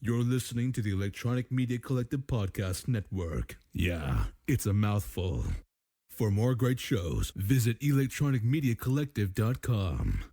You're listening to the Electronic Media Collective Podcast Network. Yeah, it's a mouthful. For more great shows, visit electronicmediacollective.com.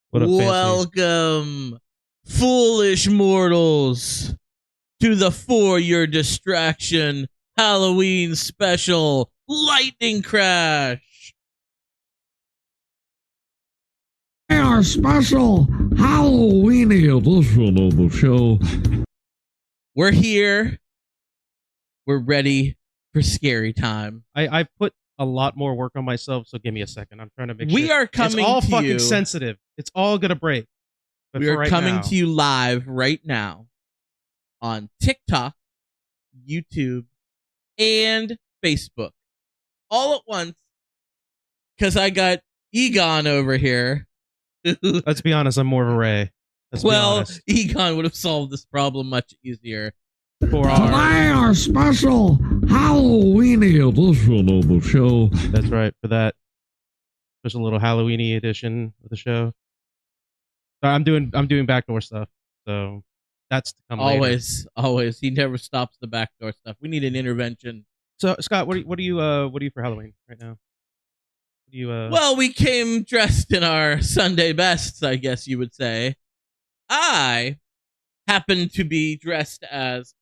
What a fancy. Welcome, foolish mortals, to the For Your Distraction Halloween special Lightning Crash. Our special Halloweeny edition of the show. We're here. We're ready for scary time. I put a lot more work on myself, so give me a second. I'm trying to make We sure. are coming It's all to fucking you. sensitive. It's all gonna break. But We for are right coming now- to you live right now on TikTok, YouTube, and Facebook. All at once, because I got Egon over here. Let's be honest. I'm more of a Ray. Let's be Well, honest. Egon would have solved this problem much easier. For Today, our special Halloweeny edition of the show. That's right. For that, there's a little Halloweeny edition of the show. So I'm doing backdoor stuff. So that's to come later. Always. He never stops the backdoor stuff. We need an intervention. So Scott, what are you for Halloween right now? What do you Well, we came dressed in our Sunday bests, I guess you would say. I happen to be dressed as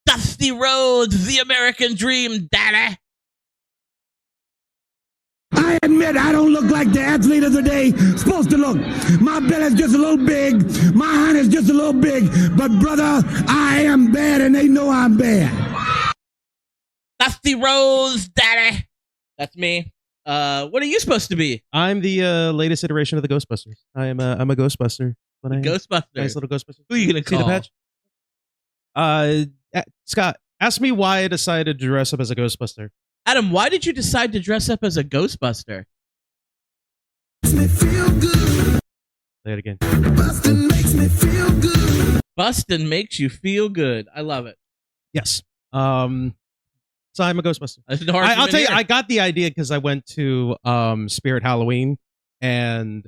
Dusty Rhodes, the American Dream, daddy. I admit I don't look like the athlete of the day supposed to look. My belly's just a little big. My hand is just a little big. But brother, I am bad and they know I'm bad. Dusty Rhodes, daddy. That's me. What are you supposed to be? I'm the latest iteration of the Ghostbusters. I'm a Ghostbuster. What I am. Ghostbuster. Nice little Ghostbuster. Who are you gonna See the call? patch? Scott, ask me why I decided to dress up as a Ghostbuster. Adam, why did you decide to dress up as a Ghostbuster? Makes me feel good. Say it again. Bustin' makes me feel good. Bustin' makes you feel good. I love it. Yes. So I'm a Ghostbuster. There's no I'll argument tell you, here. I got the idea because I went to Spirit Halloween, and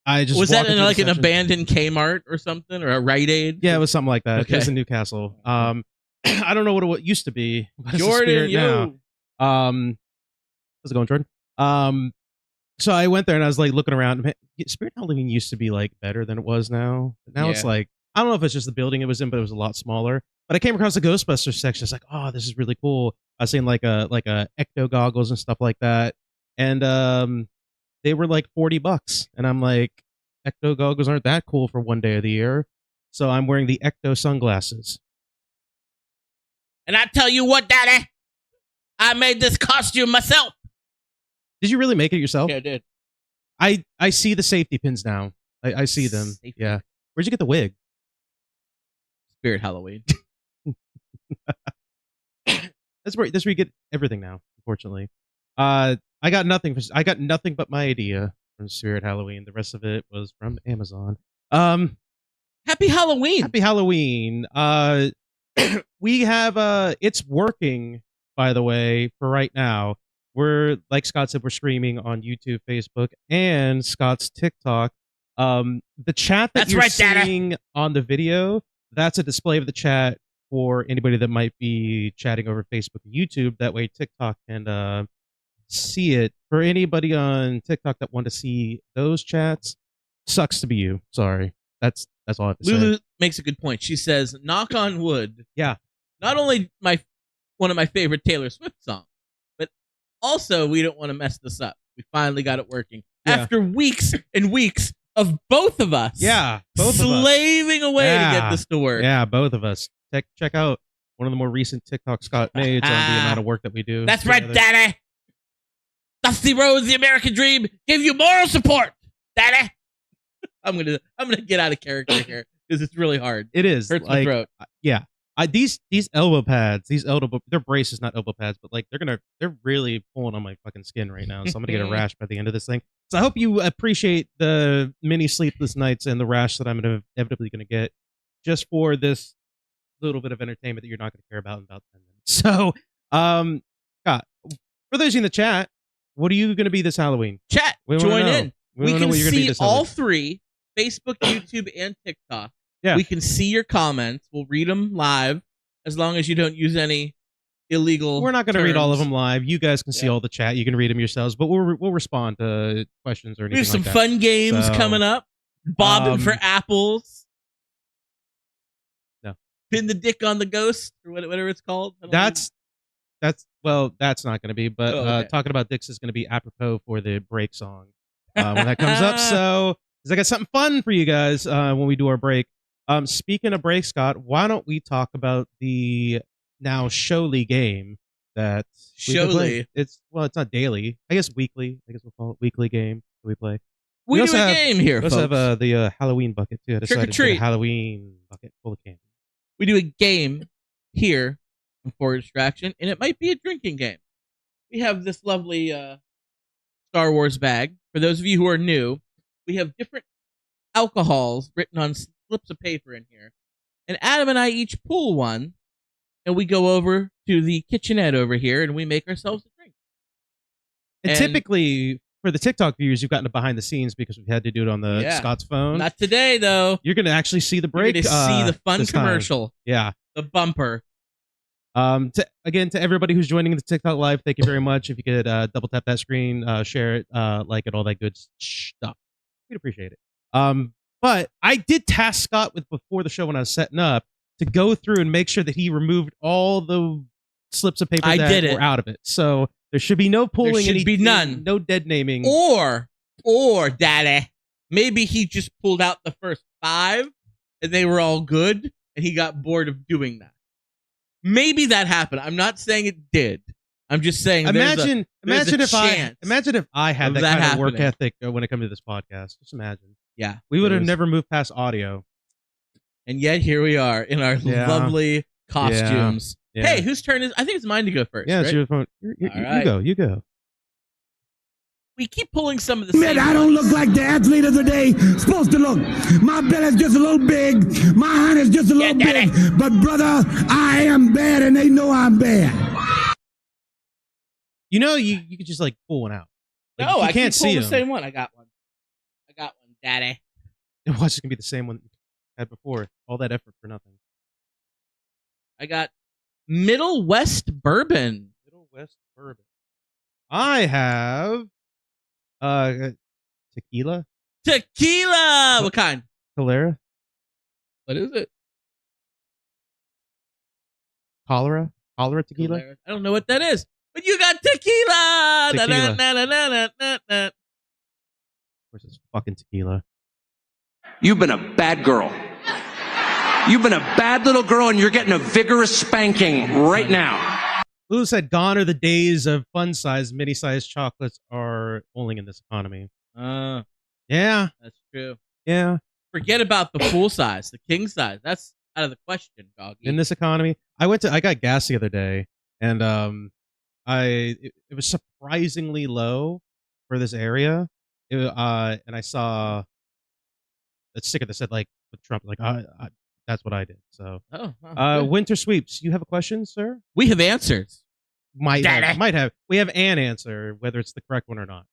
I just Was that walked in through like the an section. abandoned Kmart or something, or a Rite Aid? Yeah, it was something like that. Okay. It was in Newcastle. I don't know what it used to be. But it's a Jordan, Spirit yo. now. How's it going, Jordan? So I went there and I was like looking around. Man, Spirit Halloween used to be like better than it was now. But now it's Yeah. like, I don't know if it's just the building it was in, but it was a lot smaller. But I came across the Ghostbusters section. It's like, oh, this is really cool. I was seeing like a ecto goggles and stuff like that, and they were like $40, and I'm like, ecto goggles aren't that cool for one day of the year, so I'm wearing the ecto sunglasses. And I tell you what, daddy, I made this costume myself. Did you really make it yourself? Yeah, I did. I see the safety pins now. I see them. Safety. Yeah. Where'd you get the wig? Spirit Halloween. That's where you get everything now. Unfortunately, I got nothing but my idea from Spirit Halloween. The rest of it was from Amazon. Happy Halloween. Happy Halloween. We have it's working, by the way, for right now. We're, like Scott said, we're streaming on YouTube, Facebook, and Scott's TikTok. The chat that That's you're right, Dada. seeing on the video, that's a display of the chat for anybody that might be chatting over Facebook or YouTube. That way TikTok can see it. For anybody on TikTok that want to see those chats, sucks to be you. Sorry. That's all I have to say. Lulu makes a good point. She says, knock on wood. Yeah. Not only one of my favorite Taylor Swift songs, but also we don't want to mess this up. We finally got it working. Yeah. After weeks and weeks of both of us Yeah, both of us. slaving away to Yeah. get this to work. Yeah, both of us. Check out one of the more recent TikToks Scott made on the amount of work that we do. That's right, together. daddy. Dusty Rhodes, the American Dream, give you moral support, Daddy. I'm gonna get out of character here because it's really hard. It is. Hurts my throat. Yeah. These elbow pads, they're braces, not elbow pads, but like they're really pulling on my fucking skin right now. So I'm gonna get a rash by the end of this thing. So I hope you appreciate the many sleepless nights and the rash that I'm inevitably gonna get just for this little bit of entertainment that you're not gonna care about in about 10 minutes. So, Scott, for those in the chat, what are you gonna be this Halloween? Chat, join in. We can see all three: Facebook, YouTube, and TikTok. Yeah. We can see your comments. We'll read them live as long as you don't use any illegal. We're not going to read all of them live. You guys can see all the chat. You can read them yourselves, but we'll respond to questions or anything. We have some like that. fun games coming up. Bobbing for apples. No. Pin the dick on the ghost or whatever it's called. That's not going to be. But okay. Talking about dicks is going to be apropos for the break song when that comes up. So, because I got something fun for you guys when we do our break. Speaking of break, Scott, why don't we talk about the now Showly game that Showly? It's not daily. I guess weekly. I guess we'll call it weekly game that we play. We do a game here, folks. We also have the Halloween bucket too. I decided Trick or treat. To get a Halloween bucket full of candy. We do a game here for distraction, and it might be a drinking game. We have this lovely Star Wars bag. For those of you who are new, we have different alcohols written on slips of paper in here, and Adam and I each pull one, and we go over to the kitchenette over here, and we make ourselves a drink. And typically, for the TikTok viewers, you've gotten it behind the scenes because we've had to do it on the Scott's phone. Not today, though. You're going to actually see the break. You're going to see the fun commercial. Yeah. The bumper. Again, to everybody who's joining the TikTok live, thank you very much. If you could double tap that screen, share it, like it, all that good stuff. We'd appreciate it. But I did task Scott with before the show when I was setting up to go through and make sure that he removed all the slips of paper that were out of it. So there should be no pulling. There should be none. No dead naming. Or, Daddy, maybe he just pulled out the first 5 and they were all good and he got bored of doing that. Maybe that happened. I'm not saying it did. I'm just saying imagine if I had that kind of work happening. ethic when it comes to this podcast. Just imagine. Yeah. We would have never moved past audio. And yet here we are in our lovely costumes. Yeah. Hey, whose turn is? I think it's mine to go first. Yeah, right? it's your phone. You go. We keep pulling some of the Man, I don't look like the athlete of the day supposed to look. My belly's just a little big. My hand is just a little big. But brother, I am bad and they know I'm bad. You know, you could just like pull one out. Like, no, I can't see the same one. I got one, Daddy. Watch, it's gonna be the same one you had before. All that effort for nothing. I got Middle West Bourbon. I have tequila. What kind? Calera. What is it? Cholera tequila. Calera. I don't know what that is. But you got tequila. Tequila. Of course, it's fucking tequila. You've been a bad girl. You've been a bad little girl, and you're getting a vigorous spanking right now. Lulu said, "Gone are the days of fun-size, mini-sized chocolates are only in this economy." Yeah, that's true. Yeah. Forget about the full size, the king size. That's out of the question, doggy. In this economy, I got gas the other day, and it was surprisingly low for this area. And I saw a sticker that said like with Trump, like that's what I did. So, Winter Sweeps, you have a question, sir? We have answers. Might have. We have an answer, whether it's the correct one or not.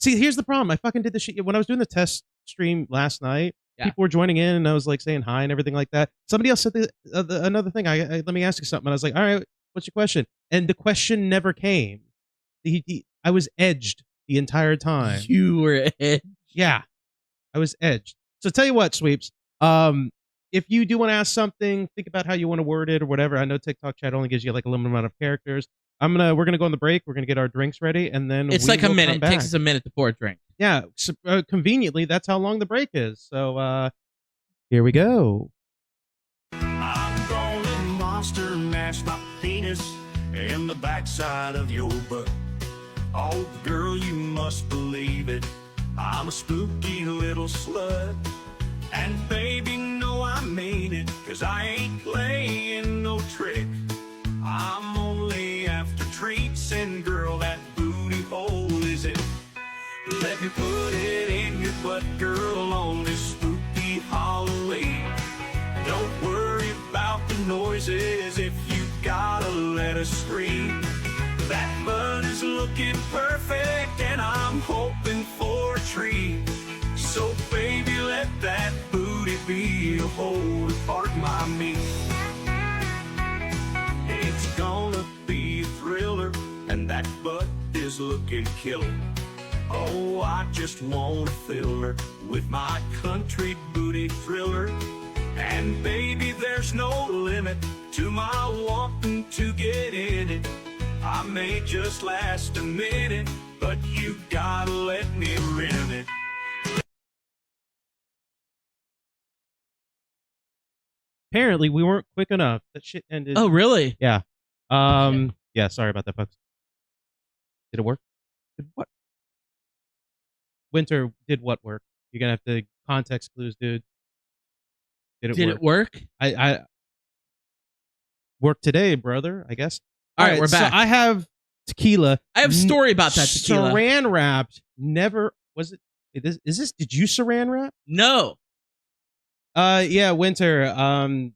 See, here's the problem. I fucking did this shit when I was doing the test stream last night. Yeah. People were joining in, and I was like saying hi and everything like that. Somebody else said another thing. Let me ask you something. And I was like, all right, what's your question? And the question never came. I was edged the entire time. You were edged. Yeah, I was edged. So tell you what, Sweeps. If you do want to ask something, think about how you want to word it or whatever. I know TikTok chat only gives you like a limited amount of characters. We're gonna go on the break. We're gonna get our drinks ready, and then it's like a minute. It takes us a minute to pour a drink. Yeah, so, conveniently, that's how long the break is. So here we go. I'm gonna monster mash my penis in the backside of your butt. Oh, girl, you must believe it. I'm a spooky little slut. And baby, know I mean it, 'cause I ain't playing no trick. I'm only after treats, and girl, that booty hole is it. Let me put it in your butt, girl, on this spooky Halloween. Don't worry about the noises if you gotta let us scream. That butt is looking perfect, and I'm hoping for a treat. So baby, let that booty be a hole to park my meat. It's gonna be a thriller, and that butt is looking killer. Oh, I just wanna fill her with my country booty thriller. And baby, there's no limit to my wanting to get in it. I may just last a minute, but you gotta let me rim it. Apparently, we weren't quick enough. That shit ended. Oh, really? Yeah. Yeah, sorry about that, folks. Did it work? Did what? Winter, did what work? You're gonna have to context clues, dude. Did it work? I worked today, brother, I guess. All right, we're back. So I have tequila. I have a story about that tequila. Saran wrapped. Never was it? Is this? Did you saran wrap? No. Yeah, Winter.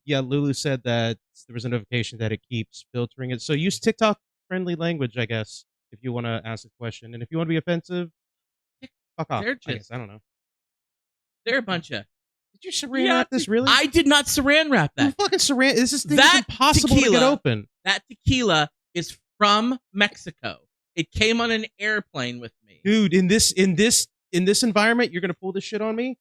Yeah, Lulu said that there was a notification that it keeps filtering it. So use TikTok friendly language, I guess, if you want to ask a question. And if you want to be offensive, fuck off. They're I guess. I don't know. They're a bunch of. Did you saran wrap this really? I did not saran wrap You that. fucking saran. This thing That is impossible to tequila- get open. That tequila is from Mexico. It came on an airplane with me. Dude, in this environment, you're gonna pull this shit on me?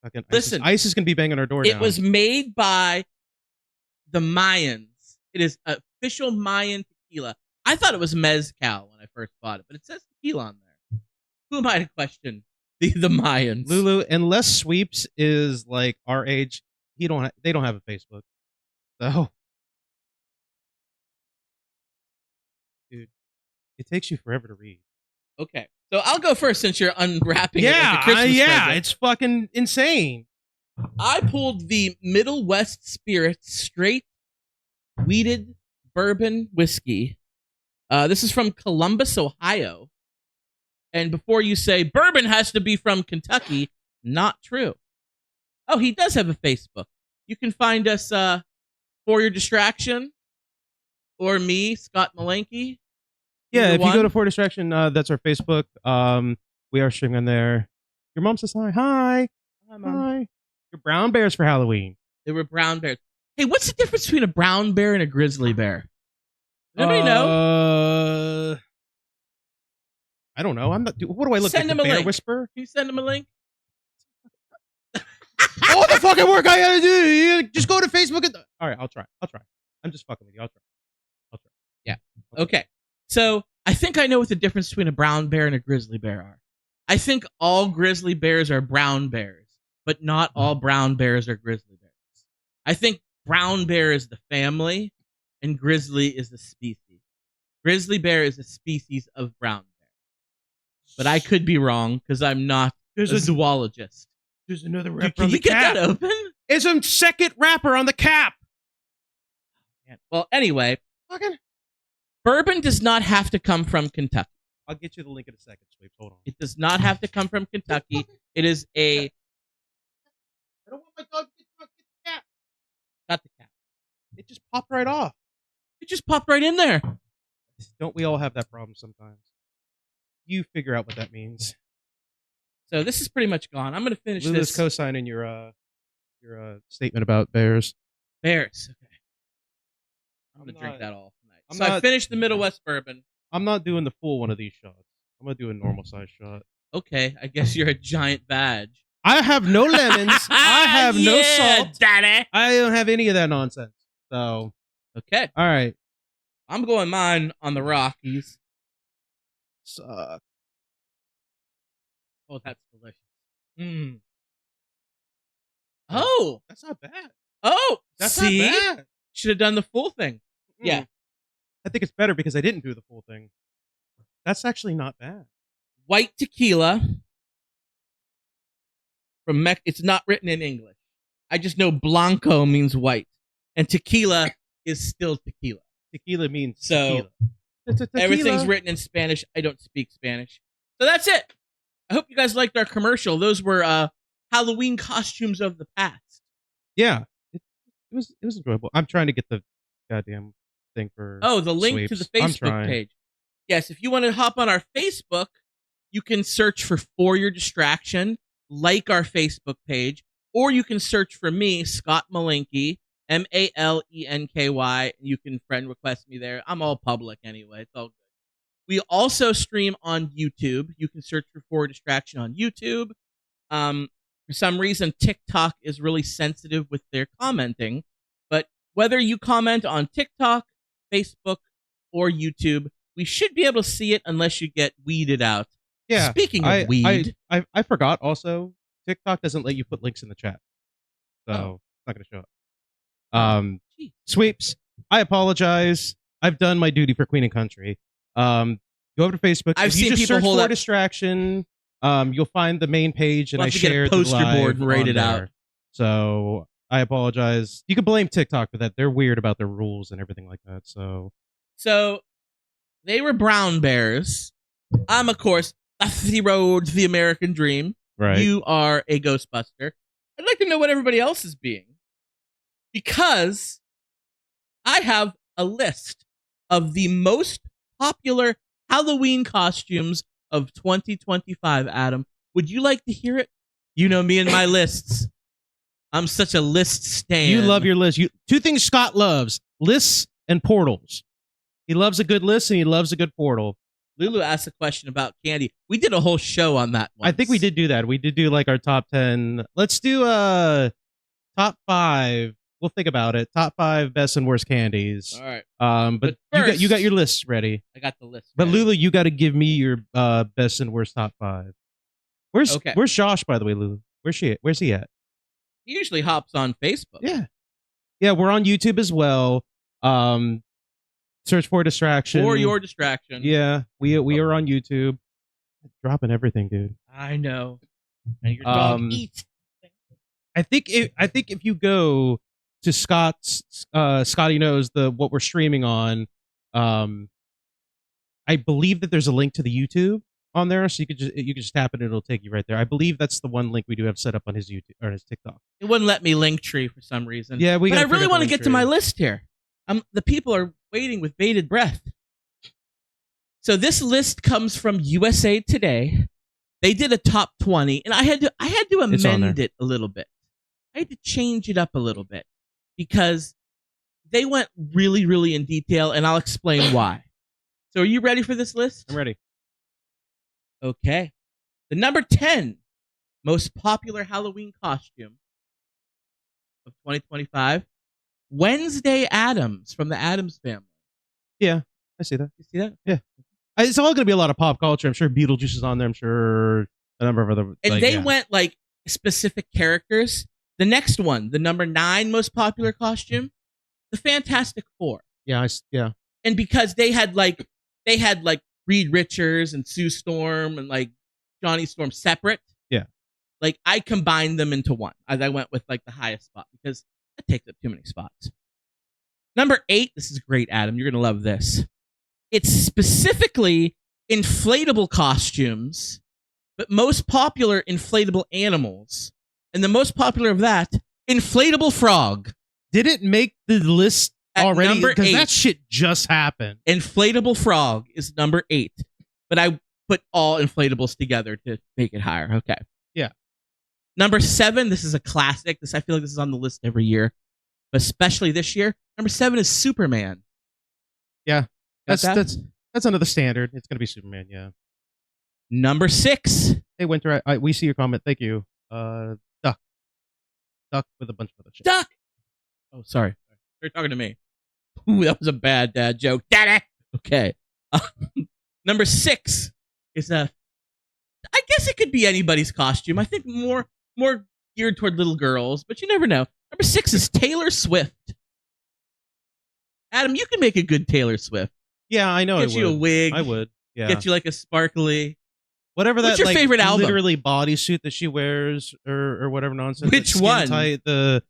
Fucking Listen, ICE is gonna be banging our door It down. was made by the Mayans. It is official Mayan tequila. I thought it was mezcal when I first bought it, but it says tequila on there. Who am I to question the Mayans? Lulu, unless Sweeps is like our age, they don't have a Facebook. So, dude, it takes you forever to read. Okay, so I'll go first since you're unwrapping it like a Christmas present. It's fucking insane. I pulled the Middle West Spirits straight wheated bourbon whiskey. This is from Columbus, Ohio. And before you say bourbon has to be from Kentucky, not true. Oh, he does have a Facebook. You can find us For Your Distraction or me, Scott Malenke. Yeah, Either if you go one. to For Distraction, that's our Facebook. We are streaming on there. Your mom says hi. Hi. Hi, Mom. Hi. Your brown bears for Halloween. They were brown bears. Hey, what's the difference between a brown bear and a grizzly bear? Does anybody know? I don't know. I'm not. What do I look Send like? him The a bear link. whisperer? Can you send him a link? All the fucking work I gotta do. You just go to Facebook and. All right, I'll try. I'm just fucking with you. I'll try. Yeah. Okay. So I think I know what the difference between a brown bear and a grizzly bear are. I think all grizzly bears are brown bears, but not all brown bears are grizzly bears. I think brown bear is the family, and grizzly is the species. Grizzly bear is a species of brown bear. But I could be wrong because I'm not a zoologist. There's another Dude, wrapper can on the you get cap. that open? It's a second wrapper on the cap. Well, anyway, Fucking. bourbon does not have to come from Kentucky. I'll get you the link in a second, Sweeps. Hold on. It does not have to come from Kentucky. It is a... I don't want my dog to get the cap. Got the cap. It just popped right off. It just popped right in there. Don't we all have that problem sometimes? You figure out what that means. So this is pretty much gone. I'm going to finish Lulu's this. co-signing your statement about bears. Bears. Okay. I'm going to drink that all tonight. I finished the Middle West bourbon. I'm not doing the full one of these shots. I'm gonna do a normal size shot. Okay, I guess you're a giant badge. I have no lemons. I have no salt. Daddy. I don't have any of that nonsense. So, Okay, all right. I'm going mine on the Rockies. Suck. Oh, that's delicious. Mm. Oh, That's not bad. oh, That's see? not bad. Should have done the full thing. Yeah. I think it's better because I didn't do the full thing. That's actually not bad. White tequila from it's not written in English. I just know blanco means white, and tequila is still tequila. Tequila means So tequila. everything's written in Spanish. I don't speak Spanish. So that's it. I hope you guys liked our commercial. Those were Halloween costumes of the past. Yeah, it was enjoyable. I'm trying to get the goddamn thing for the link sweeps. to the I'm Facebook trying. page. Yes, if you want to hop on our Facebook, you can search for Your Distraction, like our Facebook page, or you can search for me, Scott Malenky, Malenky. You can friend request me there. I'm all public anyway. It's all good. We also stream on YouTube. You can search for Your Distraction on YouTube. For some reason, TikTok is really sensitive with their commenting, but whether you comment on TikTok, Facebook, or YouTube, we should be able to see it unless you get weeded out. Yeah. Speaking of weed, I forgot also, TikTok doesn't let you put links in the chat. So it's not going to show up. Sweeps, I apologize. I've done my duty for Queen and Country. Go over to Facebook. I've if you seen just people search hold for up Distraction, you'll find the main page, and We'll I have to get a shared poster the live board and rate on it out. there. So I apologize. You can blame TikTok for that. They're weird about their rules and everything like that. So they were brown bears. I'm, of course, Dusty Rhodes, the American Dream. right. You are a Ghostbuster. I'd like to know what everybody else is being, because I have a list of the most popular Halloween costumes of 2025, Adam. Would you like to hear it? You know me and my lists. I'm such a list stan. You love your list. Two things Scott loves: lists and portals. He loves a good list and he loves a good portal. Lulu asked a question about candy. We did a whole show on that once. I think we did do that. We did do like our top 10. Let's do top 5. We'll think about it. Top 5 best and worst candies. All right. But But you got first- your list ready. I got the list. But ready. Lulu, you got to give me your best and worst top 5. Okay. Where's Josh, by the way, Lulu? Where's he at? He usually hops on Facebook. Yeah, we're on YouTube as well. Search for Distraction. Or Your Distraction. Yeah, we are on YouTube. Dropping everything, dude. I know. And your dog eats. I think if you go to Scott's Scotty knows what we're streaming on, I believe that there's a link to the YouTube on there, so you could just tap it and it'll take you right there. I believe that's the one link we do have set up on his YouTube or his TikTok. It wouldn't let me link tree for some reason. Yeah, but I really want to get to my list. list here. The people are waiting with bated breath. So this list comes from USA Today. They did a top 20, and I had to It's on amend there. it a little bit. I had to change it up a little bit because they went really, really in detail, and I'll explain why. So are you ready for this list? I'm ready. Okay. The number 10 most popular Halloween costume of 2025, Wednesday Addams from the Addams Family. Yeah, I see that. You see that? Yeah. It's all going to be a lot of pop culture. I'm sure Beetlejuice is on there. I'm sure a number of other. And they went like specific characters. The next one, the number 9 most popular costume, the Fantastic Four. Yeah, yeah. And because they had like Reed Richards and Sue Storm and like Johnny Storm separate. Yeah. Like I combined them into one. I went with like the highest spot because that takes up too many spots. Number 8, this is great, Adam. You're going to love this. It's specifically inflatable costumes, but most popular inflatable animals. And the most popular of that, inflatable frog. Did it make the list At already? number Because 8. that shit just happened. Inflatable frog is number 8. But I put all inflatables together to make it higher. Okay. Yeah. Number 7, this is a classic. I feel like this is on the list every year, but especially this year. Number 7 is Superman. Yeah. Got that? That's another standard. It's gonna be Superman. Yeah. Number 6. Hey Winter, we see your comment. Thank you. Duck with a bunch of other shit. Duck. Oh, sorry. You're talking to me. Ooh, that was a bad dad joke. Daddy. Okay. Number 6 is I guess it could be anybody's costume. I think more geared toward little girls, but you never know. Number 6 is Taylor Swift. Adam, you can make a good Taylor Swift. Yeah, I know. Get you a wig. I would. Yeah. Get you like a sparkly. Whatever that What's your like, favorite album? literally bodysuit that she wears or whatever nonsense. Which Skin one? Tight, the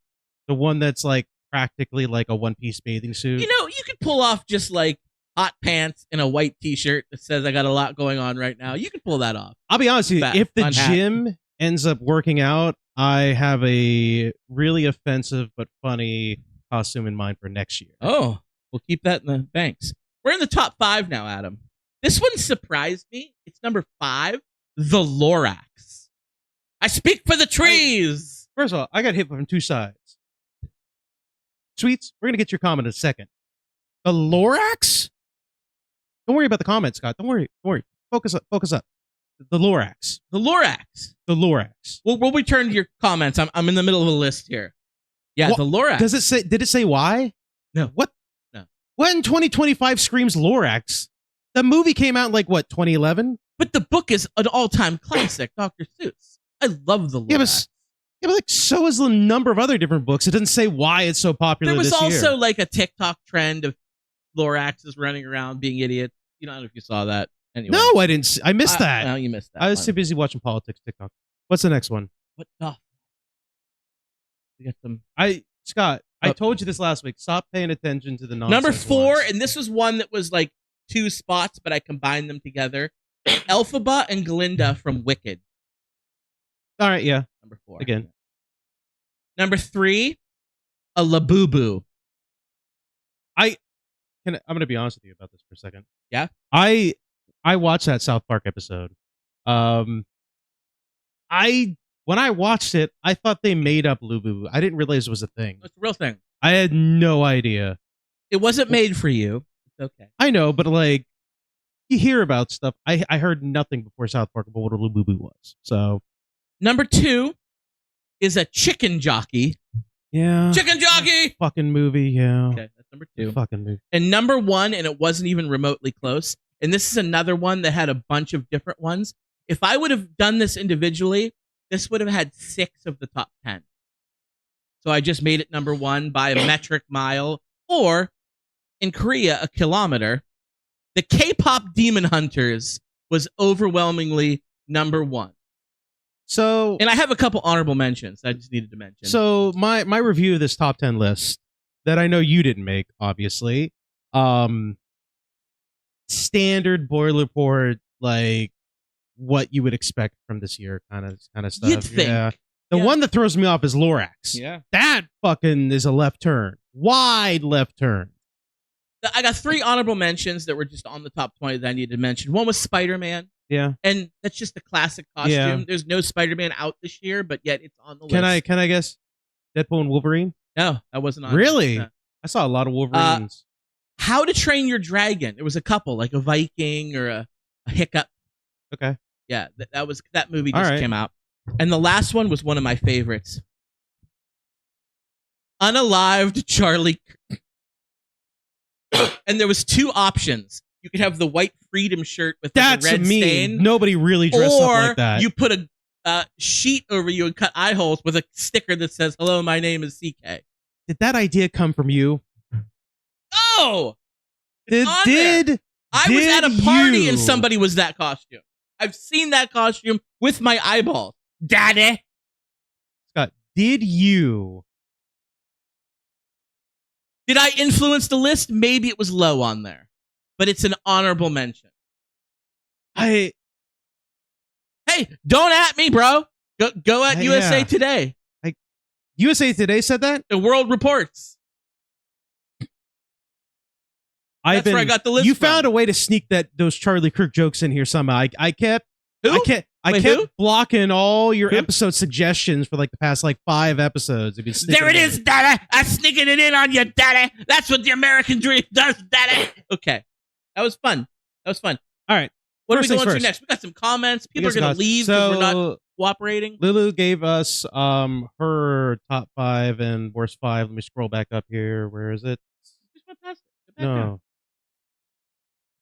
one that's like practically like a one-piece bathing suit. You know, you could pull off just like hot pants and a white t-shirt that says I got a lot going on right now. You could pull that off. I'll be honest with you, Fat, if the fun hat. gym ends up working out, I have a really offensive but funny costume in mind for next year. Oh, we'll keep that in the banks. We're in the top 5 now, Adam. This one surprised me. It's number 5, the Lorax. I speak for the trees. First of all, I got hit from 2 sides. Sweets, we're gonna get your comment in a second. The Lorax? Don't worry about the comments, Scott. Don't worry. Focus up. The Lorax. The Lorax. The Lorax. We'll return to your comments. I'm in the middle of a list here. Yeah, What- the Lorax. Does it say? Did it say why? No. What? No. What in 2025 screams Lorax? The movie came out in like what 2011? But the book is an all-time classic, Dr. Seuss. I love the Lorax. Yeah, but like so is the number of other different books. It doesn't say why it's so popular. There was this also year. like a TikTok trend of Loraxes running around being idiots. You know, I don't know if you saw that. Anyway. No, I didn't. I missed that. No, you missed that. I was one. too busy watching politics TikTok. What's the next one? What the? We got some. Scott, I Oh. told you this last week. Stop paying attention to the nonsense. Number 4, ones. and this was one that was like 2 spots, but I combined them together. Elphaba and Glinda from Wicked. All right, yeah. Number 4. Again. Number 3, a Labubu. I'm going to be honest with you about this for a second. Yeah? I watched that South Park episode. When I watched it, I thought they made up Lubu. I didn't realize it was a thing. It's a real thing. I had no idea. It wasn't made for you. It's okay. I know, but like you hear about stuff. I heard nothing before South Park about what a Lubu was. So Number 2 is a chicken jockey. yeah, Chicken jockey! fucking movie. Yeah, Okay, that's number 2. fucking movie. And number 1, and it wasn't even remotely close, and this is another one that had a bunch of different ones. If I would have done this individually, this would have had 6 of the top 10. So I just made it number 1 by a metric mile, or in Korea, a kilometer. The K-pop Demon Hunters was overwhelmingly number 1. So And I have a couple honorable mentions I just needed to mention. So my review of this top 10 list that I know you didn't make, obviously, standard boilerplate, like what you would expect from this year, kind of stuff. You'd think. Yeah. The Yeah. one that throws me off is Lorax. Yeah. That fucking is a left turn, wide left turn. I got 3 honorable mentions that were just on the top 20 that I needed to mention. One was Spider-Man. Yeah. And that's just a classic costume. Yeah. There's no Spider-Man out this year, but yet it's on the list. Can I guess? Deadpool and Wolverine. No, that wasn't on. Really? No. I saw a lot of Wolverines. How to Train Your Dragon. There was a couple, like a Viking or a Hiccup. Okay. Yeah, that movie All just right. came out. And the last one was one of my favorites. Unalived Charlie. And there was 2 options. You could have the white freedom shirt with like, That's a red me. stain. Nobody really dressed or up like that. you put a sheet over you and cut eye holes with a sticker that says, "Hello, my name is CK." Did that idea come from you? Oh! It's on there. Did I was Did at a party you? and somebody was that costume. I've seen that costume with my eyeballs. Daddy. Scott, did you? Did I influence the list? Maybe it was low on there. But it's an honorable mention. I Hey, don't at me, bro. Go at Yeah. USA Today. USA Today said that? The World Reports. That's where I got the list You from. found a way to sneak those Charlie Kirk jokes in here somehow. I kept Who? I Wait, kept who? blocking all your Who? episode suggestions for like the past like 5 episodes. There it is, Daddy. I'm sneaking it in on you, Daddy. That's what the American dream does, Daddy. Okay. That was fun. All right. What First are we things going to first. next? We got some comments. People You are guys going got- to leave because we're not So cooperating. Lulu gave us her top 5 and worst 5. Let me scroll back up here. Where is it? Just went past it. Go back down. No.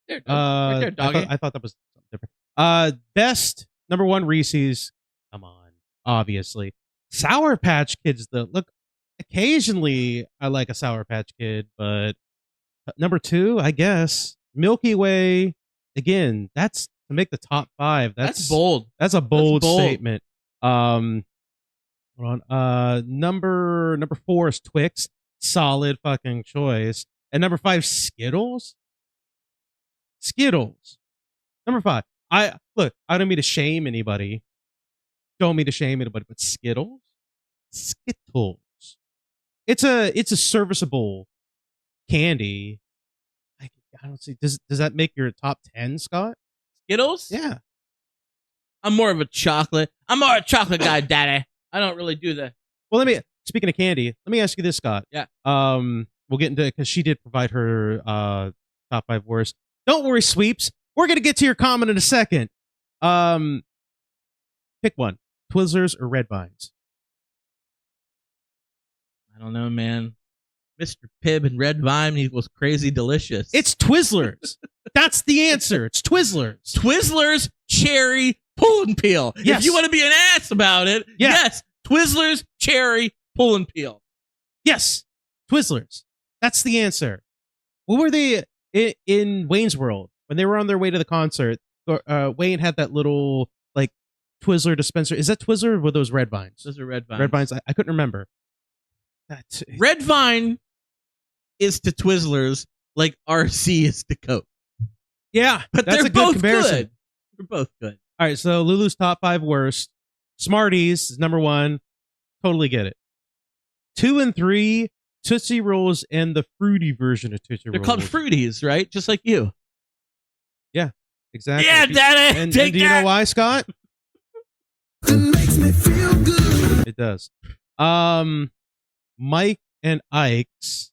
There, right there, doggy. I thought that was something different. Best number 1 Reese's. Come on, obviously. Sour Patch Kids though. Look, occasionally I like a Sour Patch Kid, but number 2, I guess, Milky Way again, that's to make the top 5. That's bold. That's a bold, bold. statement. Hold on. Number 4 is Twix. Solid fucking choice. And number 5, Skittles. Skittles. Number 5. I don't mean to shame anybody. Don't mean to shame anybody, but Skittles. It's a serviceable candy. I don't see. Does that make your top 10, Scott? Skittles? Yeah. I'm more of a chocolate guy, daddy. I don't really do the. Well, speaking of candy, let me ask you this, Scott. Yeah. We'll get into it because she did provide her top 5 worst. Don't worry, sweeps. We're gonna get to your comment in a second. Pick one: Twizzlers or Red Vines. I don't know, man. Mr. Pibb and Red Vine equals crazy delicious. It's Twizzlers. That's the answer. It's Twizzlers. Twizzlers, cherry, pull and peel. Yes. If you want to be an ass about it, Yeah. yes. Twizzlers, cherry, pull and peel. Yes, Twizzlers. That's the answer. What were they in Wayne's World when they were on their way to the concert? Wayne had that little like Twizzler dispenser. Is that Twizzler or were those Red Vines? Those are Red Vines. Red Vines. I couldn't remember. Red Vine is to Twizzlers like RC is to Coke. Yeah, But that's they're a good both comparison. good. They're both good. All right, so Lulu's top 5 worst. Smarties is number 1. Totally get it. 2 and 3, Tootsie Rolls and the fruity version of Tootsie They're Rolls. called Fruities, right? Just like you. Yeah, exactly. Yeah, Daddy. And Take do you that. know why, Scott? It makes me feel good. It does. Mike and Ike's.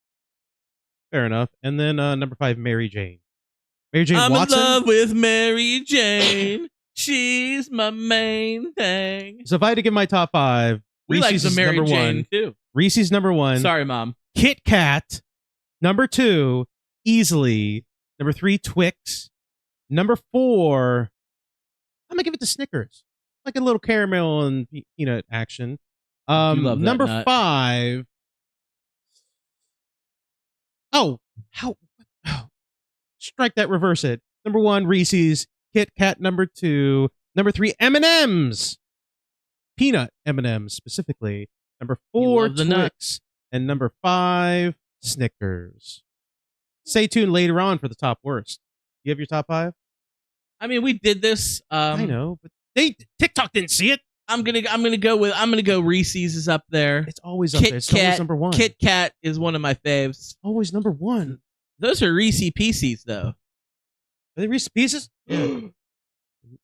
Fair enough. And then number 5, Mary Jane. Mary Jane I'm Watson. in love with Mary Jane. She's my main thing. So if I had to give my top 5, We like Reese's the is Mary number Jane 1. too. Reese's number 1. Sorry, Mom. Kit Kat. Number 2, easily. Number 3, Twix. Number 4, I'm gonna give it to Snickers. Like a little caramel and peanut action. love that Number nut. 5. Oh, strike that, reverse it. Number 1, Reese's. Kit Kat number 2. Number 3, M&M's. Peanut M&M's specifically. Number 4, love the nut. Twix. And number 5, Snickers. Stay tuned later on for the top worst. You have your top 5? I mean, we did this. I know, but TikTok didn't see it. I'm gonna go Reese's is up there. It's always up Kit there. It's always Kat- number 1. Kit Kat is one of my faves. Always number 1. Those are Reese Pieces though. Are they Reese's Pieces?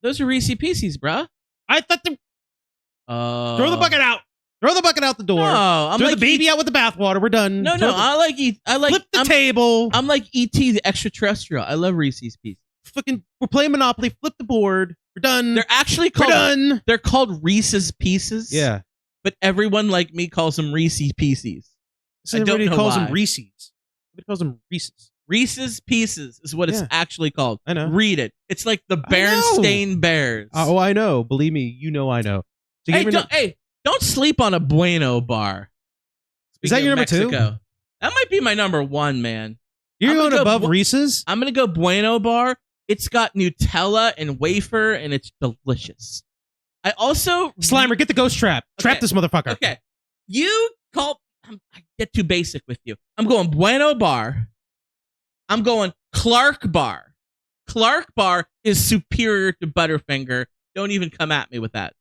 Those are Reese Pieces, bruh. I thought throw the bucket out. Throw the bucket out the door. No, I'm Throw like the baby out with the bathwater. We're done. No, Throw the- I like flip the I'm, table. I'm like E.T. the extraterrestrial. I love Reese's Pieces. Fucking, we're playing Monopoly. Flip the board. We're done. They're actually We're called done. They're called Reese's Pieces. Yeah. But everyone like me calls them Reese's Pieces. So I don't everybody know calls why. them Reese's. Everybody calls them Reese's. Reese's Pieces is what it's Yeah. actually called. I know. Read it. It's like the know. Berenstain Bears. Oh, I know. Believe me, you know I know. So Hey, give me don't sleep on a Bueno bar. Is that Speaking your of number 2? Mexico. That might be my number 1, man. You're I'm gonna going go above Reese's? I'm gonna go Bueno bar. It's got Nutella and wafer, and it's delicious. I also Slimer, get the ghost trap. Trap Okay. this motherfucker. Okay, you call. I get too basic with you. I'm going Bueno bar. I'm going Clark bar. Clark bar is superior to Butterfinger. Don't even come at me with that.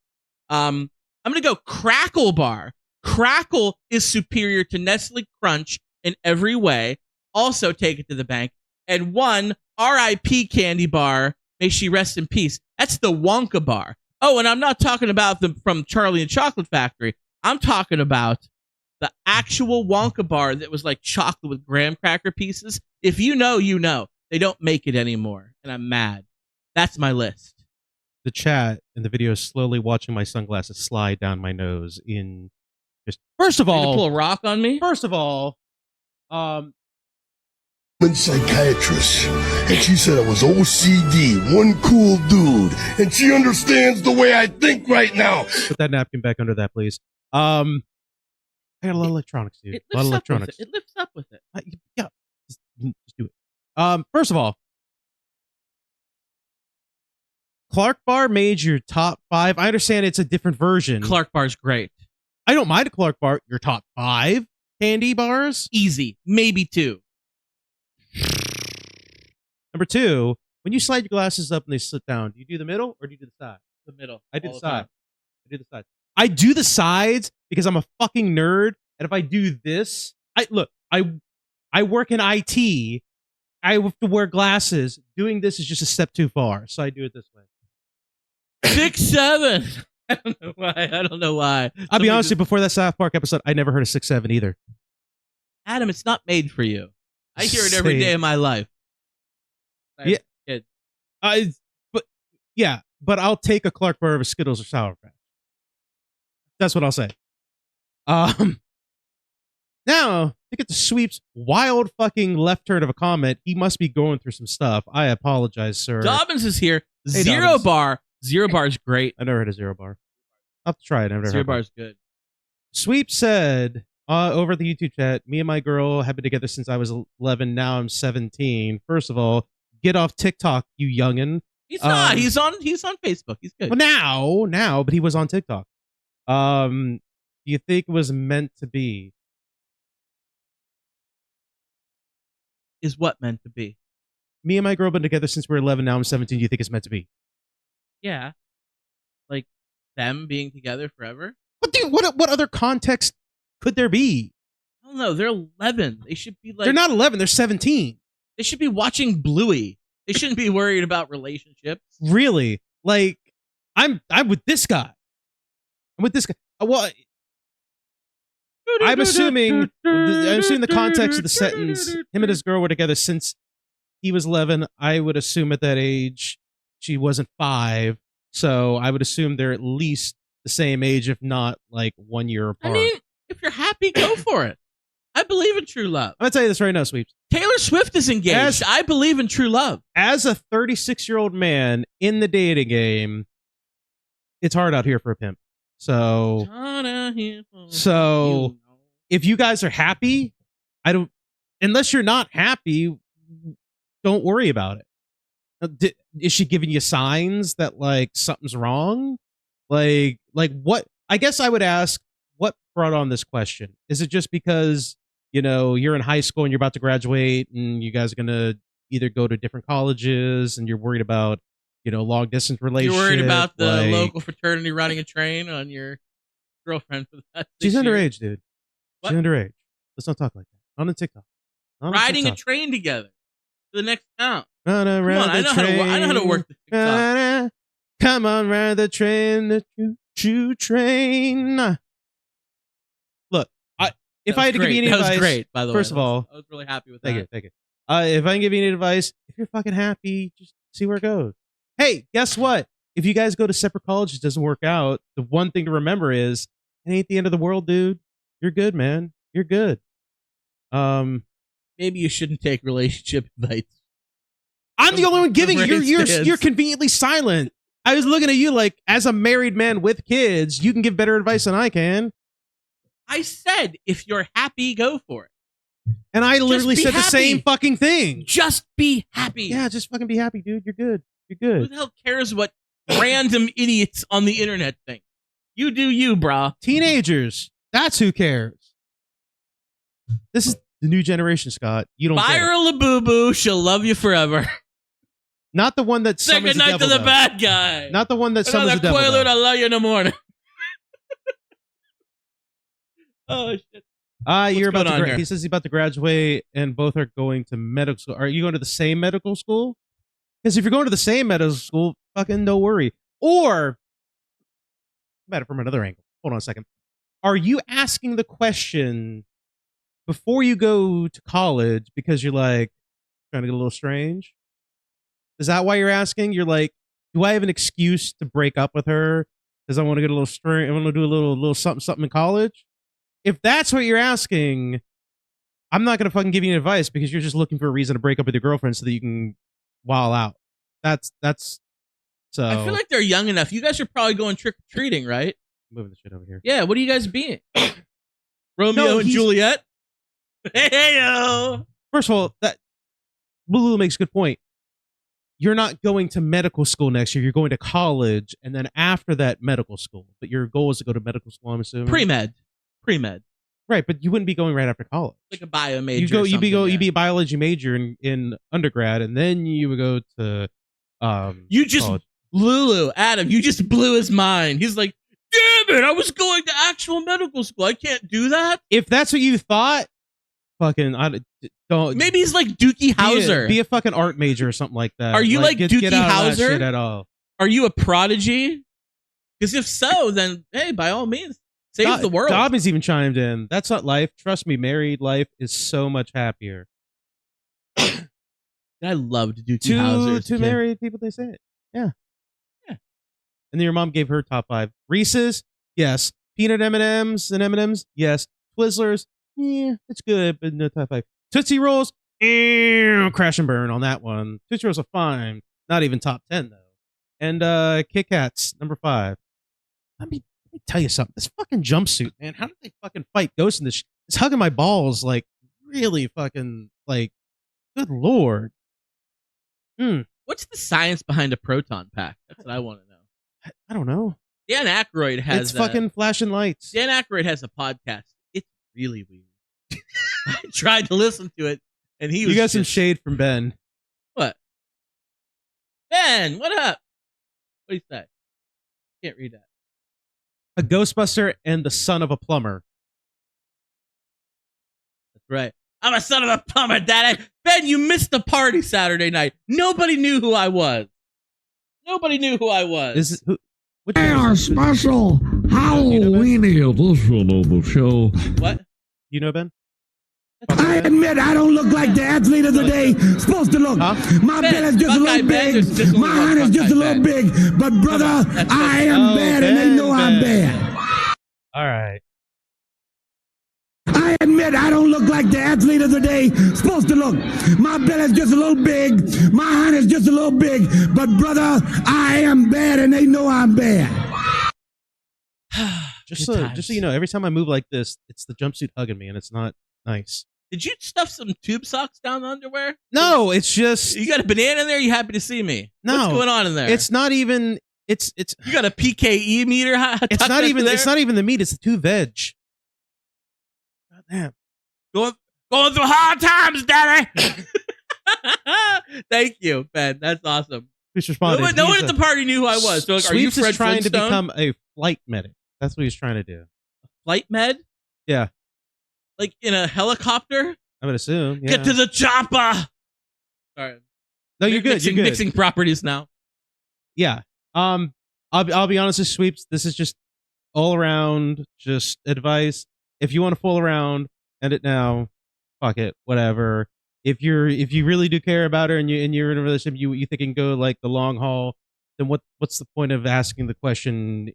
I'm gonna go Crackle bar. Crackle is superior to Nestle Crunch in every way. Also take it to the bank. And one R.I.P. candy bar. May she rest in peace. That's the Wonka bar. Oh, and I'm not talking about them from Charlie and Chocolate Factory. I'm talking about the actual Wonka bar that was like chocolate with graham cracker pieces. If you know, you know. They don't make it anymore, and I'm mad. That's my list. The chat and the video is slowly watching my sunglasses slide down my nose in just first of You gonna all, pull a rock on me? Psychiatrist, and she said I was OCD, one cool dude, and she understands the way I think right now. put that napkin back under that, please. I got a lot of electronics, dude. It A lot of lifts up with electronics. it. It lifts up with it. Yeah, just do it. First of all, Clark Bar made your top 5, I understand it's a different version. Clark Bar's great. I don't mind a Clark Bar. Your top 5 candy bars? Easy. Maybe 2. Number 2, when you slide your glasses up and they sit down, do you do the middle or do you do the side? The middle. I do all the time. side. I do the side. I do the sides because I'm a fucking nerd. And if I do this, I work in IT. I have to wear glasses. Doing this is just a step too far. So I do it this way. 6, 7. I don't know why. I'll be honest with you, before that South Park episode, I never heard of 6'7" either. Adam, it's not made for you. I hear it every day of my life. Yeah. Kid. But I'll take a Clark Bar over Skittles or Sour Patch. That's what I'll say. Now, to get to Sweep's wild fucking left turn of a comment, he must be going through some stuff. I apologize, sir. Dobbins is here. Hey, Zero Dobbins. Bar. Zero Bar is great. I never heard of Zero Bar. I'll have to try it. I've never Zero heard Bar of is good. Sweep said over the YouTube chat, me and my girl have been together since I was 11. Now I'm 17. First of all, get off TikTok, you youngin'. He's not. He's on Facebook. He's good. Well, now, but he was on TikTok. Do you think it was meant to be? Is what meant to be? Me and my girl been together since we were 11. Now I'm 17. Do you think it's meant to be? Yeah. Like them being together forever? What dude? What other context could there be? I don't know. They're 11. They should be like. They're not 11. They're 17. They should be watching Bluey. They shouldn't be worried about relationships. Really? Like, I'm with this guy. I'm with this guy. Well, I'm assuming the context of the sentence. Him and his girl were together since he was 11. I would assume at that age she wasn't 5. So I would assume they're at least the same age, if not like 1 year apart. I mean, if you're happy, go for it. I believe in true love. I'm gonna tell you this right now, Sweeps. Taylor Swift is engaged. I believe in true love. As a 36-year-old man in the dating game, it's hard out here for a pimp. So if you guys are happy, unless you're not happy, don't worry about it. Is she giving you signs that like something's wrong? Like what? I guess I would ask, what brought on this question? Is it just because, you're in high school and you're about to graduate and you guys are going to either go to different colleges and you're worried about, long distance relationship? You're worried about the local fraternity running a train on your girlfriend for that. She's underage, dude. What? She's underage. Let's not talk like that. Not on TikTok. Not on Riding TikTok. a train together to the next town. Come on, I know how to work the TikTok. Come on, ride the train, the choo-choo train. Look, if I had to give you any advice, that was great, by the way. First of all, I was really happy with thank that. you, thank you. If I can give you any advice, if you're fucking happy, just see where it goes. Hey, guess what? If you guys go to separate colleges, it doesn't work out. The one thing to remember is, it ain't the end of the world, dude. You're good, man. You're good. Maybe you shouldn't take relationship advice. I'm the only one giving it. Where it You're conveniently silent. I was looking at you like, as a married man with kids, you can give better advice than I can. I said, if you're happy, go for it. And I literally be said the happy. same fucking thing. Just be happy. Yeah, just fucking be happy, dude. You're good. You're Who good. the hell cares what random idiots on the internet think? You do you, brah. Teenagers. That's who cares. This is the new generation, Scott. You don't Buy get her it. a Labubu. She'll love you forever. Not the one that Say summons the goodnight devil, to the though. bad guy. Not the one that summons the Another devil. Quaalude, though. I love you in the morning. Oh, shit. You're about going on to. here? He says he's about to graduate, and both are going to medical school. Are you going to the same medical school? Because if you're going to the same medical school, fucking no worry. Or, about it from another angle. Hold on a second. Are you asking the question before you go to college because you're like trying to get a little strange? Is that why you're asking? You're like, do I have an excuse to break up with her because I want to get a little strange? I want to do a little something in college. If that's what you're asking, I'm not gonna fucking give you any advice because you're just looking for a reason to break up with your girlfriend so that you can while out. That's so. I feel like they're young enough. You guys are probably going trick or treating, right? Moving the shit over here. Yeah. What are you guys being? Romeo No, and he's- Juliet. Hey yo. First of all, that Lulu makes a good point. you're not going to medical school next year. You're going to college, and then after that, medical school. But your goal is to go to medical school, I'm assuming. Pre-med. Right, but you wouldn't be going right after college. Like a bio major. You'd be a biology major in undergrad, and then you would go to you just college. Adam, you just blew his mind. He's like, damn it, I was going to actual medical school. I can't do that. If that's what you thought, fucking don't. Maybe he's like Dookie Howser. Be a fucking art major or something like that. Are you like Dookie get out of that Howser? shit at all? Are you a prodigy? Because if so, then hey, by all means, save the world. Dobbins even chimed in. That's not life. Trust me, married life is so much happier. I loved Dookie Howser. To married people, they say it. Yeah. And then your mom gave her top 5. Reese's, yes. Peanut M&Ms and M&Ms, yes. Twizzlers, yeah, it's good, but no top 5. Tootsie Rolls, crash and burn on that one. Tootsie Rolls are fine. Not even top 10, though. And Kit Kats, number 5. Let me tell you something. This fucking jumpsuit, man. How did they fucking fight ghosts in this? It's hugging my balls, like, really fucking, like, good lord. What's the science behind a proton pack? That's what I want to know. I don't know. Dan Aykroyd has... It's fucking flashing lights. Dan Aykroyd has a podcast. It's really weird. I tried to listen to it, and he was... You got some shade from Ben. What? Ben, what up? What do you say? Can't read that. A Ghostbuster and the son of a plumber. That's right. I'm a son of a plumber, Daddy. Ben, you missed the party Saturday night. Nobody knew who I was. Is it, who? Our special Halloweeny edition of the show. What? You know Ben? I admit I don't look like the athlete of the day supposed to look. Huh? My belly's just a little big. My hand is just a little big. But brother, I am bad and they know I'm bad. All right. I admit I don't look like the athlete of the day supposed to look. My belly's just a little big. My hand is just a little big. But brother, I am bad and they know I'm bad. Just so you know, every time I move like this, it's the jumpsuit hugging me, and it's not nice. Did you stuff some tube socks down the underwear? No, it's just You got a banana in there? You happy to see me? No. What's going on in there? it's not even it's You got a PKE meter? it's not even the meat, it's the two veg. God damn. Going through hard times, Daddy. Thank you, Ben. That's awesome. Who's responded? No one at the party knew who I was. So, like, are you Sweeps Fred is trying to Flintstone? become a flight medic. That's what he's trying to do. Flight med? Yeah, Like in a helicopter? I would assume. Yeah. Get to the chopper. Sorry. No, you're good. Mixing, You're good. Mixing properties now. Yeah. I'll be honest with Sweeps. This is just all around just advice. If you want to fool around, end it now. Fuck it. Whatever. If you really do care about her and you're in a relationship, you think you can go like the long haul, then what's the point of asking the question?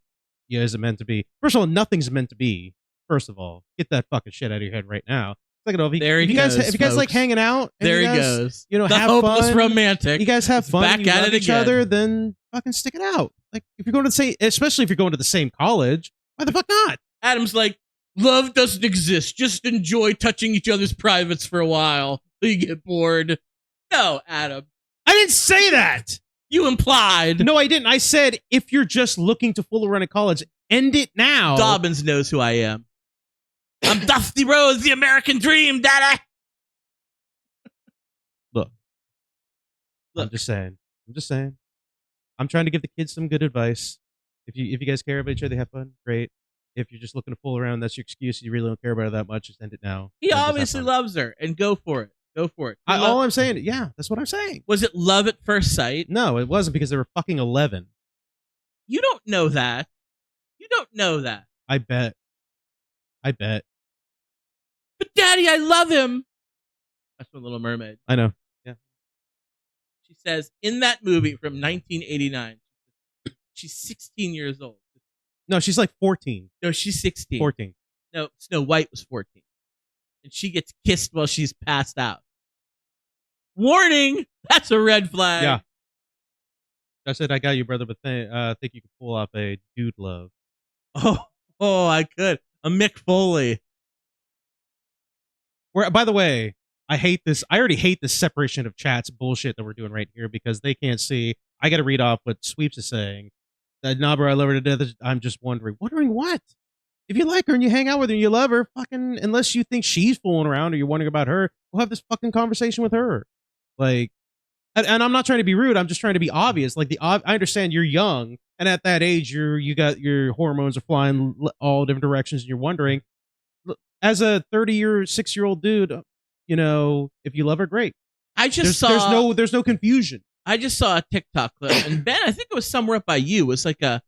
Yeah, is it meant to be? First of all, nothing's meant to be. First of all, get that fucking shit out of your head right now. Second of all, if you guys like folks. hanging out, and There you he guys, goes. You know, The have hopeless fun. romantic. You guys have It's fun. back You at love it each again. other, then fucking stick it out. Like if you're going to especially if you're going to the same college, why the fuck not? Adam's like, love doesn't exist. Just enjoy touching each other's privates for a while till you get bored. No, Adam. I didn't say that. You implied. No, I didn't. I said if you're just looking to fool around at college, end it now. Dobbins knows who I am. I'm Dusty Rose, the American Dream, Daddy. Look. I'm just saying. I'm trying to give the kids some good advice. If you guys care about each other, have fun. Great. If you're just looking to fool around, that's your excuse. You really don't care about her that much. Just end it now. He And just have obviously fun. loves her, and go for it. Go for it. All I'm saying, yeah, that's what I'm saying. Was it love at first sight? No, it wasn't because they were fucking 11. You don't know that. You don't know that. I bet. But Daddy, I love him. That's from Little Mermaid. I know. She says in that movie from 1989, she's 16 years old. No, she's like 14. No, she's 16. 14. No, Snow White was 14. And she gets kissed while she's passed out. Warning! That's a red flag. Yeah. I said, I got you, brother, but I think you could pull off a dude love. Oh, I could. A Mick Foley. By the way, I hate this. I already hate this separation of chats bullshit that we're doing right here because they can't see. I got to read off what Sweeps is saying. Nah, bro, I love her to death. I'm just wondering. Wondering what? If you like her and you hang out with her and you love her, fucking, unless you think she's fooling around or you're wondering about her, we'll have this fucking conversation with her. Like, and I'm not trying to be rude. I'm just trying to be obvious. Like, I understand you're young, and at that age, you got your hormones are flying all different directions, and you're wondering. As a 6-year-old dude, you know, if you love her, great. There's no confusion. I just saw a TikTok clip, and Ben, I think it was somewhere up by you. It was like a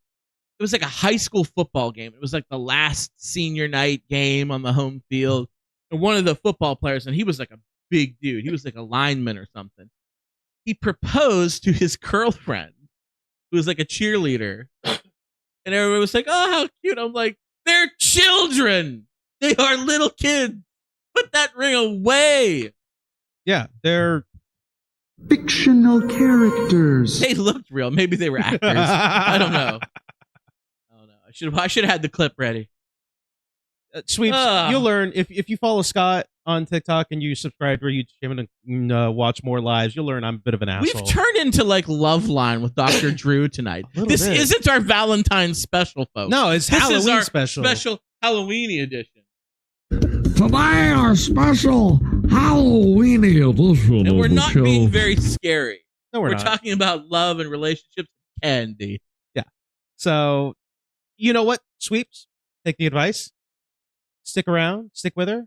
high school football game. It was like the last senior night game on the home field, and one of the football players, and he was like a big dude. He was like a lineman or something. He proposed to his girlfriend, who was like a cheerleader, and everyone was like, "Oh, how cute!" I'm like, "They're children. They are little kids. Put that ring away." Yeah, they're fictional characters. They looked real. Maybe they were actors. I don't know. I should have had the clip ready. Sweeps, you'll learn if you follow Scott on TikTok and you subscribe to our YouTube channel and watch more lives, you'll learn I'm a bit of an asshole. We've turned into like Love Line with Dr. Drew tonight. This isn't our Valentine's special, folks. No, it's Halloween is our special. Special Halloweeny edition. Today, our special Halloweeny edition. And we're not being very scary. No, we're not. Talking about love and relationships and candy. Yeah. So, you know what, Sweeps? Take the advice. Stick around. Stick with her.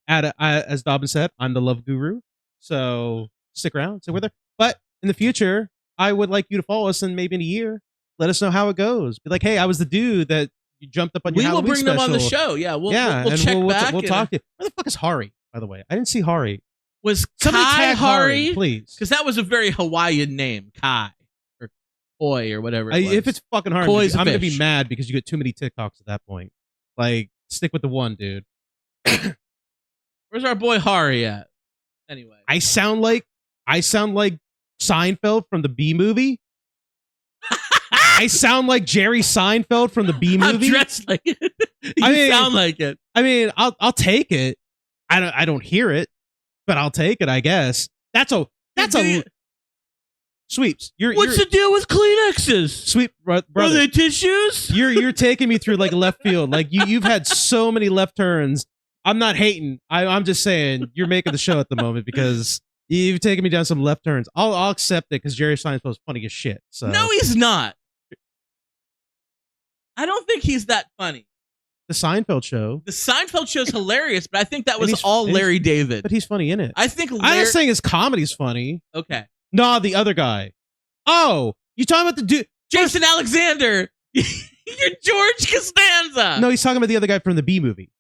As Dobbin said, I'm the love guru. So stick around. Stick with her. But in the future, I would like you to follow us, and maybe in a year, let us know how it goes. Be like, hey, I was the dude that you jumped up on your Halloween special. We will bring them on the show. Yeah, we'll check back. We'll talk to you. Where the fuck is Hari, by the way? I didn't see Hari. Was somebody Kai tag Hari? Please. Because that was a very Hawaiian name. Kai. Or Koi or whatever it was. If it's fucking Hari, Koi's I'm going to fish. be mad because you get too many TikToks at that point. Like, stick with the one, dude. Where's our boy Hari at? Anyway. I sound like Seinfeld from the B movie. I sound like Jerry Seinfeld from the B movie. I'm dressed like it. You sound like it. I mean, I'll take it. I don't hear it, but I'll take it, I guess. That's a Sweeps. What's the deal with Kleenexes? Sweep, brother. Are they tissues? You're taking me through like left field. Like you've had so many left turns. I'm not hating. I'm just saying you're making the show at the moment because you've taken me down some left turns. I'll accept it because Jerry Seinfeld's funny as shit. So no, he's not. I don't think he's that funny. The Seinfeld show. The Seinfeld show's hilarious, but I think that was all Larry David. But he's funny in it. I think I'm not saying his comedy's funny. Okay. No, the other guy. Oh, you talking about the dude? Jason Alexander. You're George Costanza. No, he's talking about the other guy from the B movie.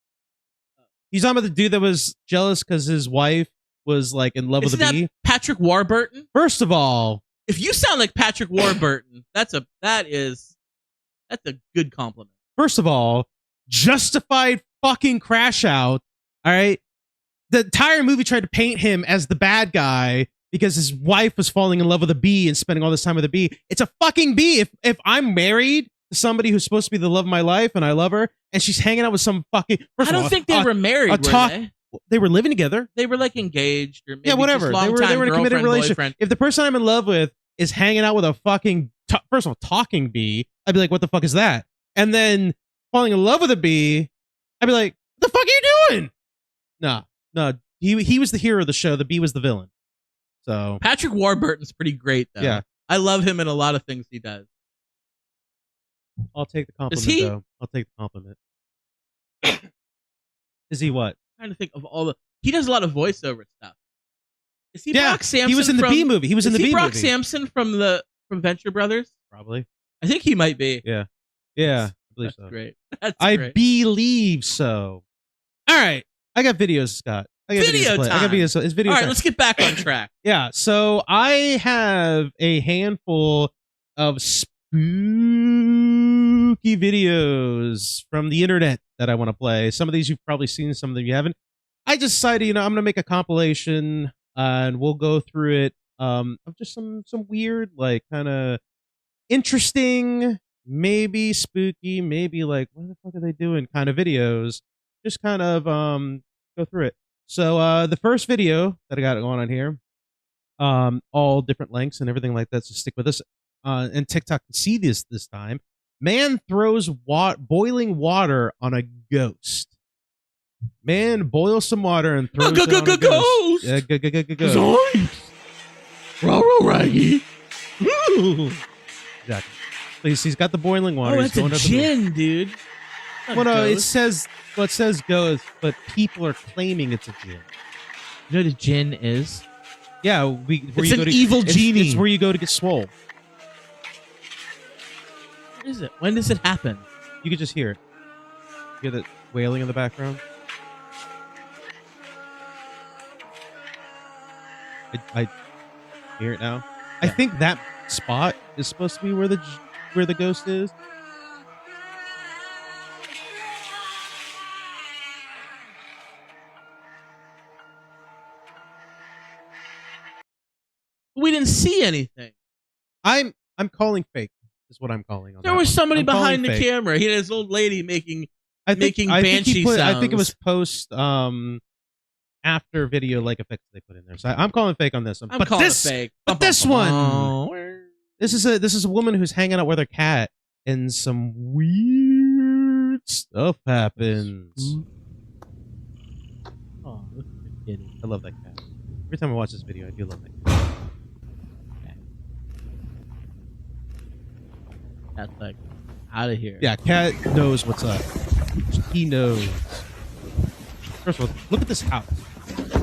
He's talking about the dude that was jealous because his wife was like in love with the bee. Patrick Warburton? First of all, if you sound like Patrick Warburton, that's a good compliment. First of all, justified fucking crash out. All right. The entire movie tried to paint him as the bad guy because his wife was falling in love with a bee and spending all this time with a bee. It's a fucking bee. If I'm married to somebody who's supposed to be the love of my life and I love her and she's hanging out with some fucking... I don't think they were married, were they? They were living together. They were like engaged or maybe whatever. Just They were in a committed relationship. Boyfriend. If the person I'm in love with is hanging out with a fucking, first of all, talking bee, I'd be like, what the fuck is that? And then falling in love with a bee, I'd be like, what the fuck are you doing? No. He was the hero of the show. The bee was the villain. So Patrick Warburton's pretty great, though. Yeah. I love him in a lot of things he does. I'll take the compliment, though. I'll take the compliment. Is he what? I'm trying to think of all the... He does a lot of voiceover stuff. Is he Brock Sampson? He was in the B movie. He was in the B movie. Brock Sampson from Venture Brothers? Probably. I think he might be. Yeah. I believe so. Great. I believe so. All right. I got videos, Scott. I got video videos. time. I got videos. It's video All right, time. let's get back on track. Yeah. So I have a handful of spooky videos from the internet that I want to play. Some of these you've probably seen, some of them you haven't. I just decided, I'm going to make a compilation and we'll go through it of just some weird, like kind of interesting, maybe spooky, maybe like what the fuck are they doing kind of videos. Just kind of go through it. So the first video that I got going on here, all different lengths and everything like that. So stick with us. And TikTok can see this time. Man throws boiling water on a ghost. Man boils some water and throws it on a ghost. Yeah, ghost. Raggy. Exactly. He's got the boiling water. Oh, He's that's a going up the gin, dude. Not well, no, it ghost. says ghost, but people are claiming it's a gin. You know what a gin is? Yeah, It's an evil genie. It's where you go to get swole. What is it? When does it happen? You can just hear it. You hear the wailing in the background. I hear it now. I think that spot is supposed to be where the ghost is. We didn't see anything. I'm calling fake. Is what I'm calling on. There that was one. somebody I'm calling behind the fake. camera. He had his old lady making making banshee sounds. I think it was post after video like effects they put in there. So I'm calling fake on this one. I'm calling it fake. But this one, this is a woman who's hanging out with her cat, and some weird stuff happens. Oh, look at the kitty. I love that cat. Every time I watch this video, I do love that cat. That's like out of here. Yeah, cat knows what's up. He knows. First of all, look at this house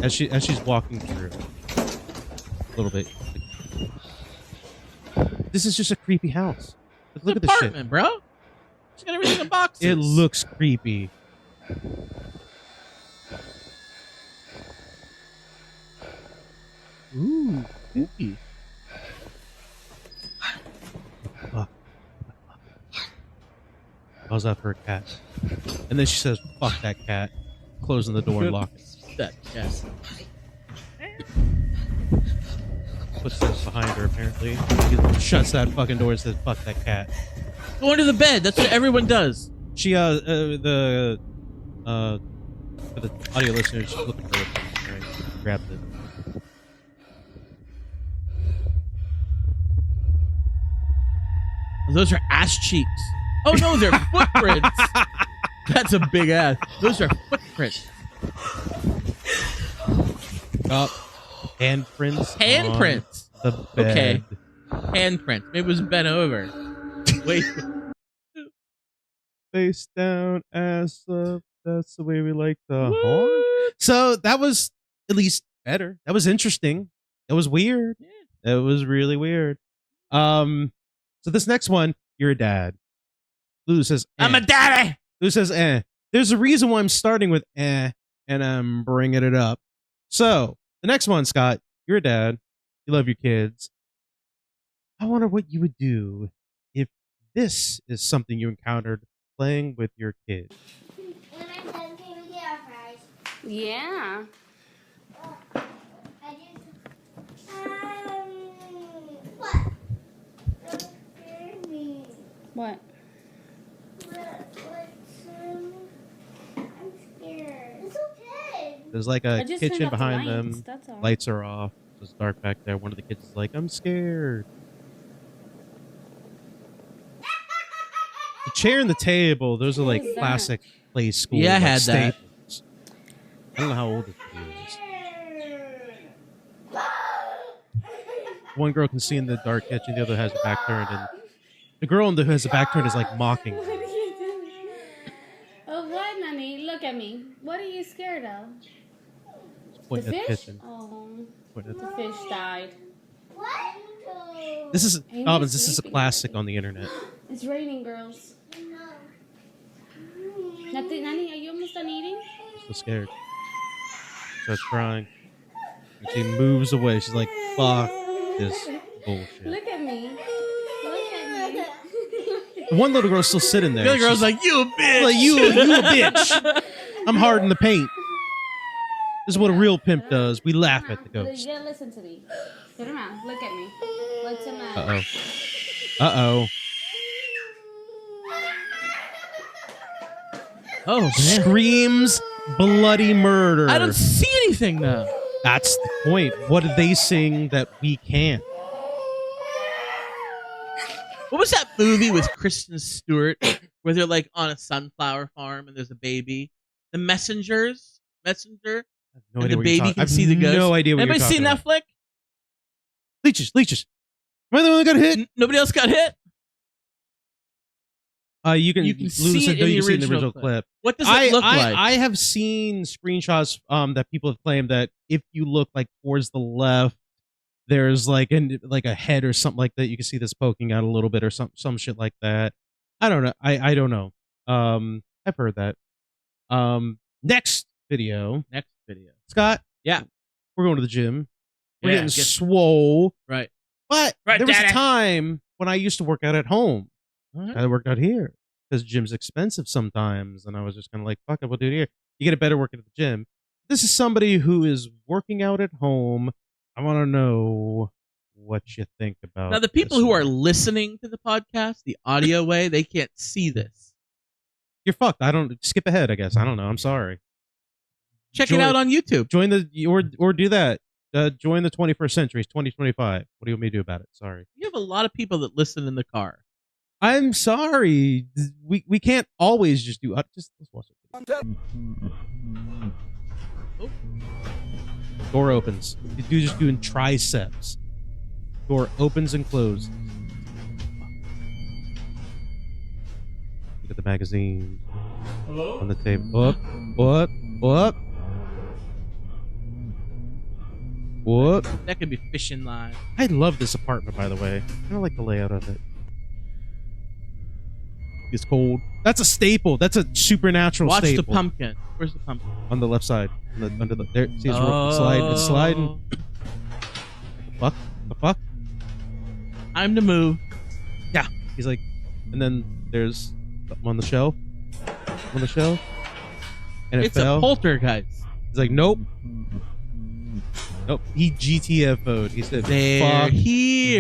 as she's walking through. A little bit. This is just a creepy house. Look at this shit, apartment, bro. She's got everything in boxes. It looks creepy. Ooh, spooky. Calls out for a cat. And then she says, fuck that cat. Closing the door and locking it. That cat. Footsteps behind her, apparently. He shuts that fucking door and says, fuck that cat. Go under the bed. That's what everyone does. She, for the audio listeners, she's looking for it. Right? Grabbed it. Those are ass cheeks. Oh no, they're footprints. That's a big ass. Those are footprints. Handprints. Handprints. On the bed. Okay. Handprints. Maybe it was bent over. Wait. Face down, ass up. That's the way we like the horn. So that was at least better. That was interesting. It was weird. Yeah. It was really weird. So this next one, you're a dad. Lou says, I'm a daddy. Lou says, There's a reason why I'm starting with and I'm bringing it up. So the next one, Scott, you're a dad. You love your kids. I wonder what you would do if this is something you encountered playing with your kids. When I'm done, can we get our fries? Yeah. I just, what? Don't scare me. What? I'm scared. It's okay. There's like a I just turned kitchen off the behind lights, them. that's all. Lights are off. It's dark back there. One of the kids is like, I'm scared. The chair and the table, those are like What is that? classic play school. Yeah, I like, had that. staples. I don't know how old this video is. One girl can see in the dark kitchen, the other has her back turned, and the girl who has the back turned is like mocking What her. are you doing? Oh, what, Nani? Look at me. What are you scared of? Pointing The at the fish? kitchen. Oh, Pointing at the the- fish died. What? This is Amy's Dobbins. This is a sleeping. classic on the internet. It's raining, girls. Nani, are you almost done eating? So scared. Starts crying. And she moves away. She's like, fuck this bullshit. Look at me. Look at me. The one little girl's still sitting there. The other girl's She's like, you a bitch. like, you a bitch. I'm hard in the paint. This is what a real pimp does. We laugh at the You ghost. gotta listen to me. Turn around. Look at me. What's the matter? Uh-oh. Uh-oh. Oh, man. Screams bloody murder. I don't see anything though. That's the point. What are they seeing that we can't? What was that movie with Kristen Stewart where they're like on a sunflower farm and there's a baby? The Messenger, No and idea the what you're baby talking- can I've see the ghost. No idea what Anybody you're seen talking that about. flick? Leeches. Am I the one that got hit? Nobody else got hit. You can see lose it in the you can see in the original original clip. clip. What does it look like? I have seen screenshots that people have claimed that if you look like towards the left, there's like a head or something like that. You can see this poking out a little bit or some shit like that. I don't know. I don't know. I've heard that. Next video, Scott. Yeah. We're going to the gym. We're Yeah, getting get- swole. Right. But Right, there was a Daddy. time when I used to work out at home. Uh-huh. I worked out here because gym's expensive sometimes, and I was just kind of like, "Fuck it, we'll do it here." You get a better workout at the gym. This is somebody who is working out at home. I want to know what you think about. Now, the people this who are one. listening to the podcast, the audio way, they can't see this. You're fucked. I don't skip ahead. I guess I don't know. I'm sorry. Check it out on YouTube. Join the or do that. Join the 21st century. It's 2025. What do you want me to do about it? Sorry. You have a lot of people that listen in the car. I'm sorry. We can't always just do. Just let's watch it. Oh. Door opens. The dude's just doing triceps. Door opens and closes. Look at the magazine on the table. What? That could be fishing line. I love this apartment, by the way. I kind of like the layout of it. It's cold. That's a staple. That's a supernatural Watch staple. the pumpkin. Where's the pumpkin? On the left side. Under the there. See, it's sliding. The fuck? Time to move. Yeah. He's like, and then there's something on the shelf. And it It's fell. a poltergeist. He's like, nope. He GTFO'd. He said, They're fuck here.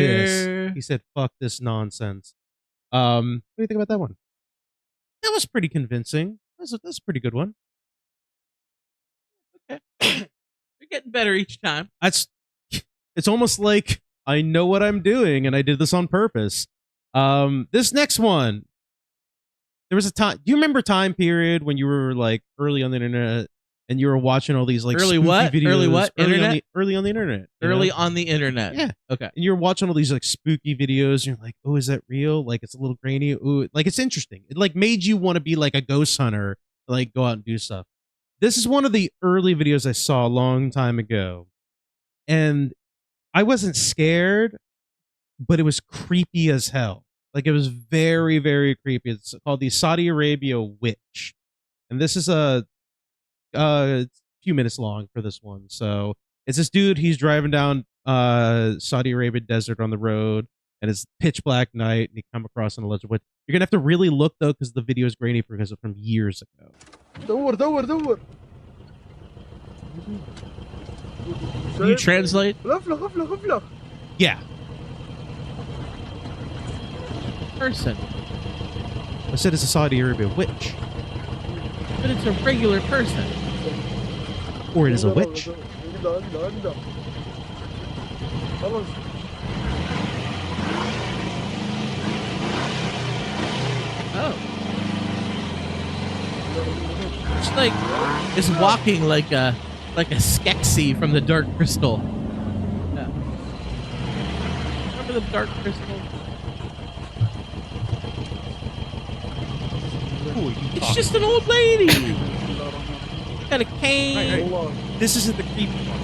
this. He said, fuck this nonsense. What do you think about that one? That was pretty convincing. That's a pretty good one. Okay. You're getting better each time. It's almost like I know what I'm doing and I did this on purpose. This next one. There was a time. Do you remember time period when you were like early on the internet and you were watching all these like Early spooky what? videos? Early what? Internet? Early on the internet. you Early know? on the internet. Yeah. Okay. And you're watching all these like spooky videos and you're like, oh, is that real? Like it's a little grainy. Ooh, like it's interesting. It like made you want to be like a ghost hunter, like go out and do stuff. This is one of the early videos I saw a long time ago. And I wasn't scared, but it was creepy as hell. Like it was very, very creepy. It's called the Saudi Arabia Witch. And this is a few minutes long for this one. So it's this dude, he's driving down Saudi Arabia desert on the road, and it's pitch black night, and he come across an alleged witch. You're gonna have to really look though, because the video is grainy because it's from years ago. Can you translate? Yeah. Person. I said it's a Saudi Arabia witch. But it's a regular person. Or it is a witch. Oh. It's like it's walking like a Skeksis from the Dark Crystal. Yeah. Remember the Dark Crystal? It's just an old lady. Got a cane. Right. This isn't the creepy one.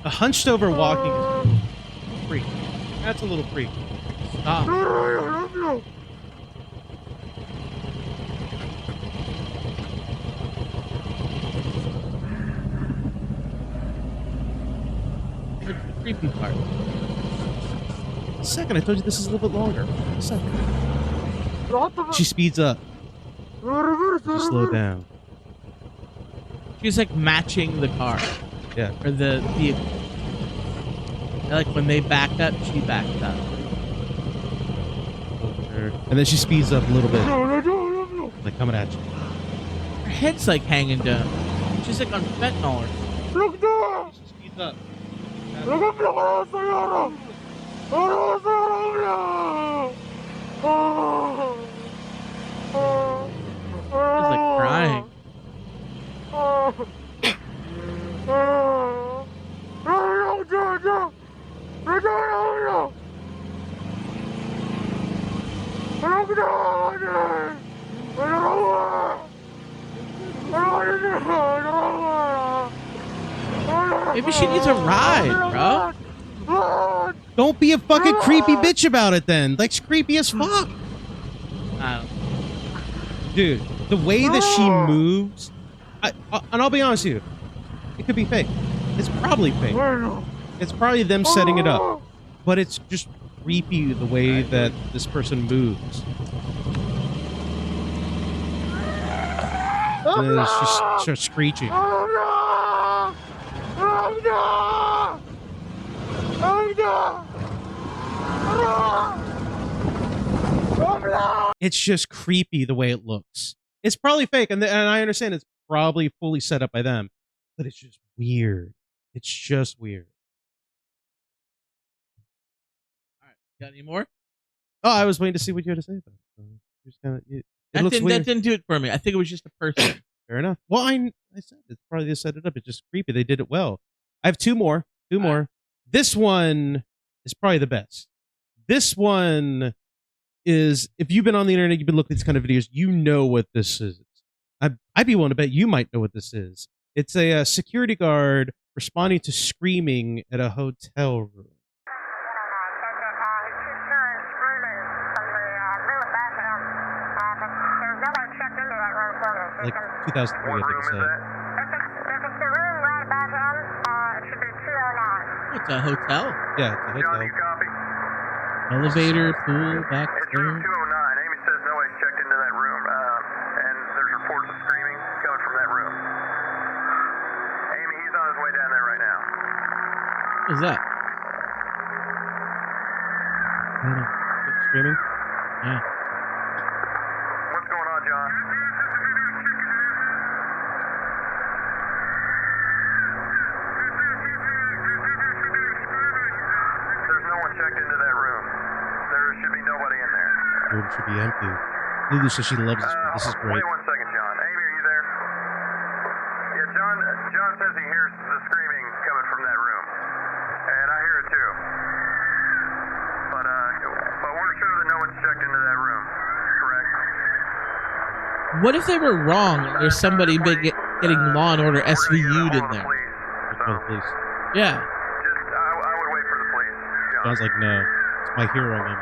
A hunched over walking is freaky. That's a little freaky. Stop. The creepy part. Second, I told you this is a little bit longer. Second. She speeds up. She slowed down. She's like matching the car. Yeah. Or the vehicle. Like when they back up, she backs up. And then she speeds up a little bit. Like coming at you. Her head's like hanging down. She's like on fentanyl or something. She speeds up. She's like crying. Maybe she needs a ride, bro. Don't be a fucking creepy bitch about it then. Like, it's creepy as fuck. I don't know. Dude, the way that she moves, and I'll be honest with you, it could be fake. It's probably fake. It's probably them setting it up. But it's just creepy the way that this person moves. And then she starts screeching. It's just creepy the way it looks. It's probably fake, and I understand it's probably fully set up by them, but it's just weird. It's just weird. All right, got any more? Oh, I was waiting to see what you had to say about it. That didn't do it for me. I think it was just a person. Fair enough. Well, I said it's probably just set it up. It's just creepy. They did it well. I have two more. This one is probably the best. This one is, if you've been on the internet, you've been looking at these kind of videos, you know what this is. I'd be willing to bet you might know what this is. It's a security guard responding to screaming at a hotel room. Like 2003, I think it said. It's a hotel. Yeah, it's a hotel. Elevator, pool, back It's there. room 209. Amy says nobody's checked into that room, and there's reports of screaming coming from that room. Amy, he's on his way down there right now. What is that? Screaming? Yeah. What's going on, John? There's no one checked into that room. There should be nobody in there. Room should be empty. Lulu says she loves this one. This is great. Wait 1 second, John. Amy, are you there? Yeah, John says he hears the screaming coming from that room. And I hear it too. But we're sure that no one's checked into that room. Correct? What if they were wrong and there's somebody getting Law and Order SVU'd in there? Oh, please. Yeah. I would wait for the police. John. John's like, no. It's my hero moment.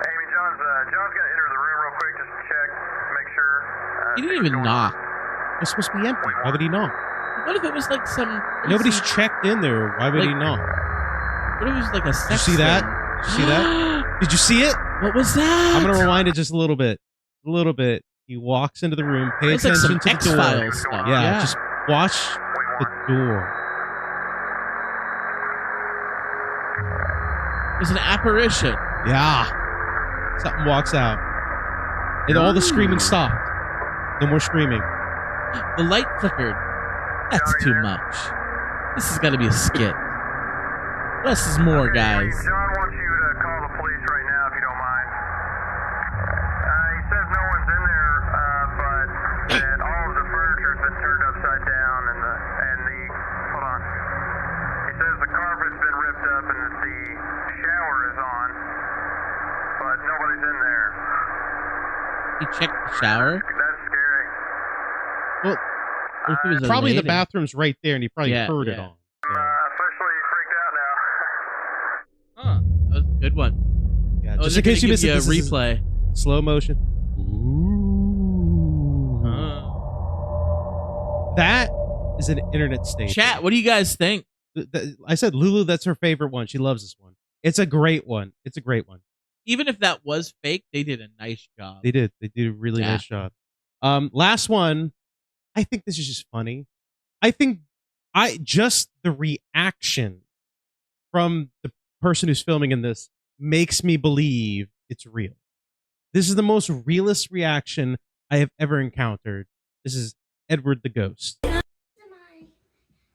Amy, John's gonna enter the room real quick just to check, make sure. He didn't even knock. It's supposed to be empty. Why would he knock? What if it was like some... Nobody's checked in there. Why would he knock? What if it was like a sex Did you see that? thing? Did you see that? Did you see it? What was that? I'm going to rewind it just a little bit. A little bit. He walks into the room, pay It's like attention some to the door. X-Files stuff. Yeah, just watch the door. It's an apparition. Yeah. Something walks out. And all the screaming stopped. No more screaming. The light flickered. That's too much. This has got to be a skit. Less is more, guys. John wants you to call the police right now if you don't mind. He says no one's in there, but that all of the furniture's been turned upside down and the hold on. He says the carpet's been ripped up and that the shower is on, but nobody's in there. He checked the shower. That's scary. Well, What if it was a probably the lady? bathroom's right there, and he probably heard it yeah. on. Officially freaked out now. Huh. That was a good one. Yeah, Oh, just they're in case you gonna missed give it, you this a is replay. slow motion. That is an internet station. Chat, what do you guys think? I said Lulu, that's her favorite one. She loves this one. It's a great one. It's a great one. Even if that was fake, they did a nice job. They did. They did a really Yeah. nice job. Last one. I think this is just funny. I think just the reaction from the person who's filming in this makes me believe it's real. This is the most realist reaction I have ever encountered. This is Edward the Ghost.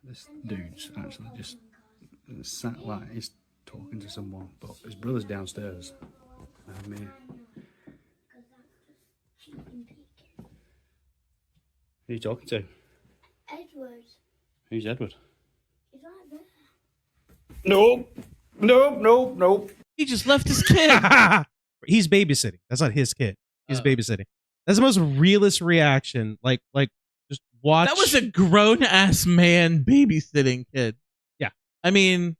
This dude's actually just sat like he's talking to someone, but his brother's downstairs. Me. Who are you talking to? Edward. Who's Edward? He's right there. Nope. He just left his kid. He's babysitting. That's not his kid. He's babysitting. That's the most realist reaction. Like just watch. That was a grown ass man babysitting kid. Yeah. I mean,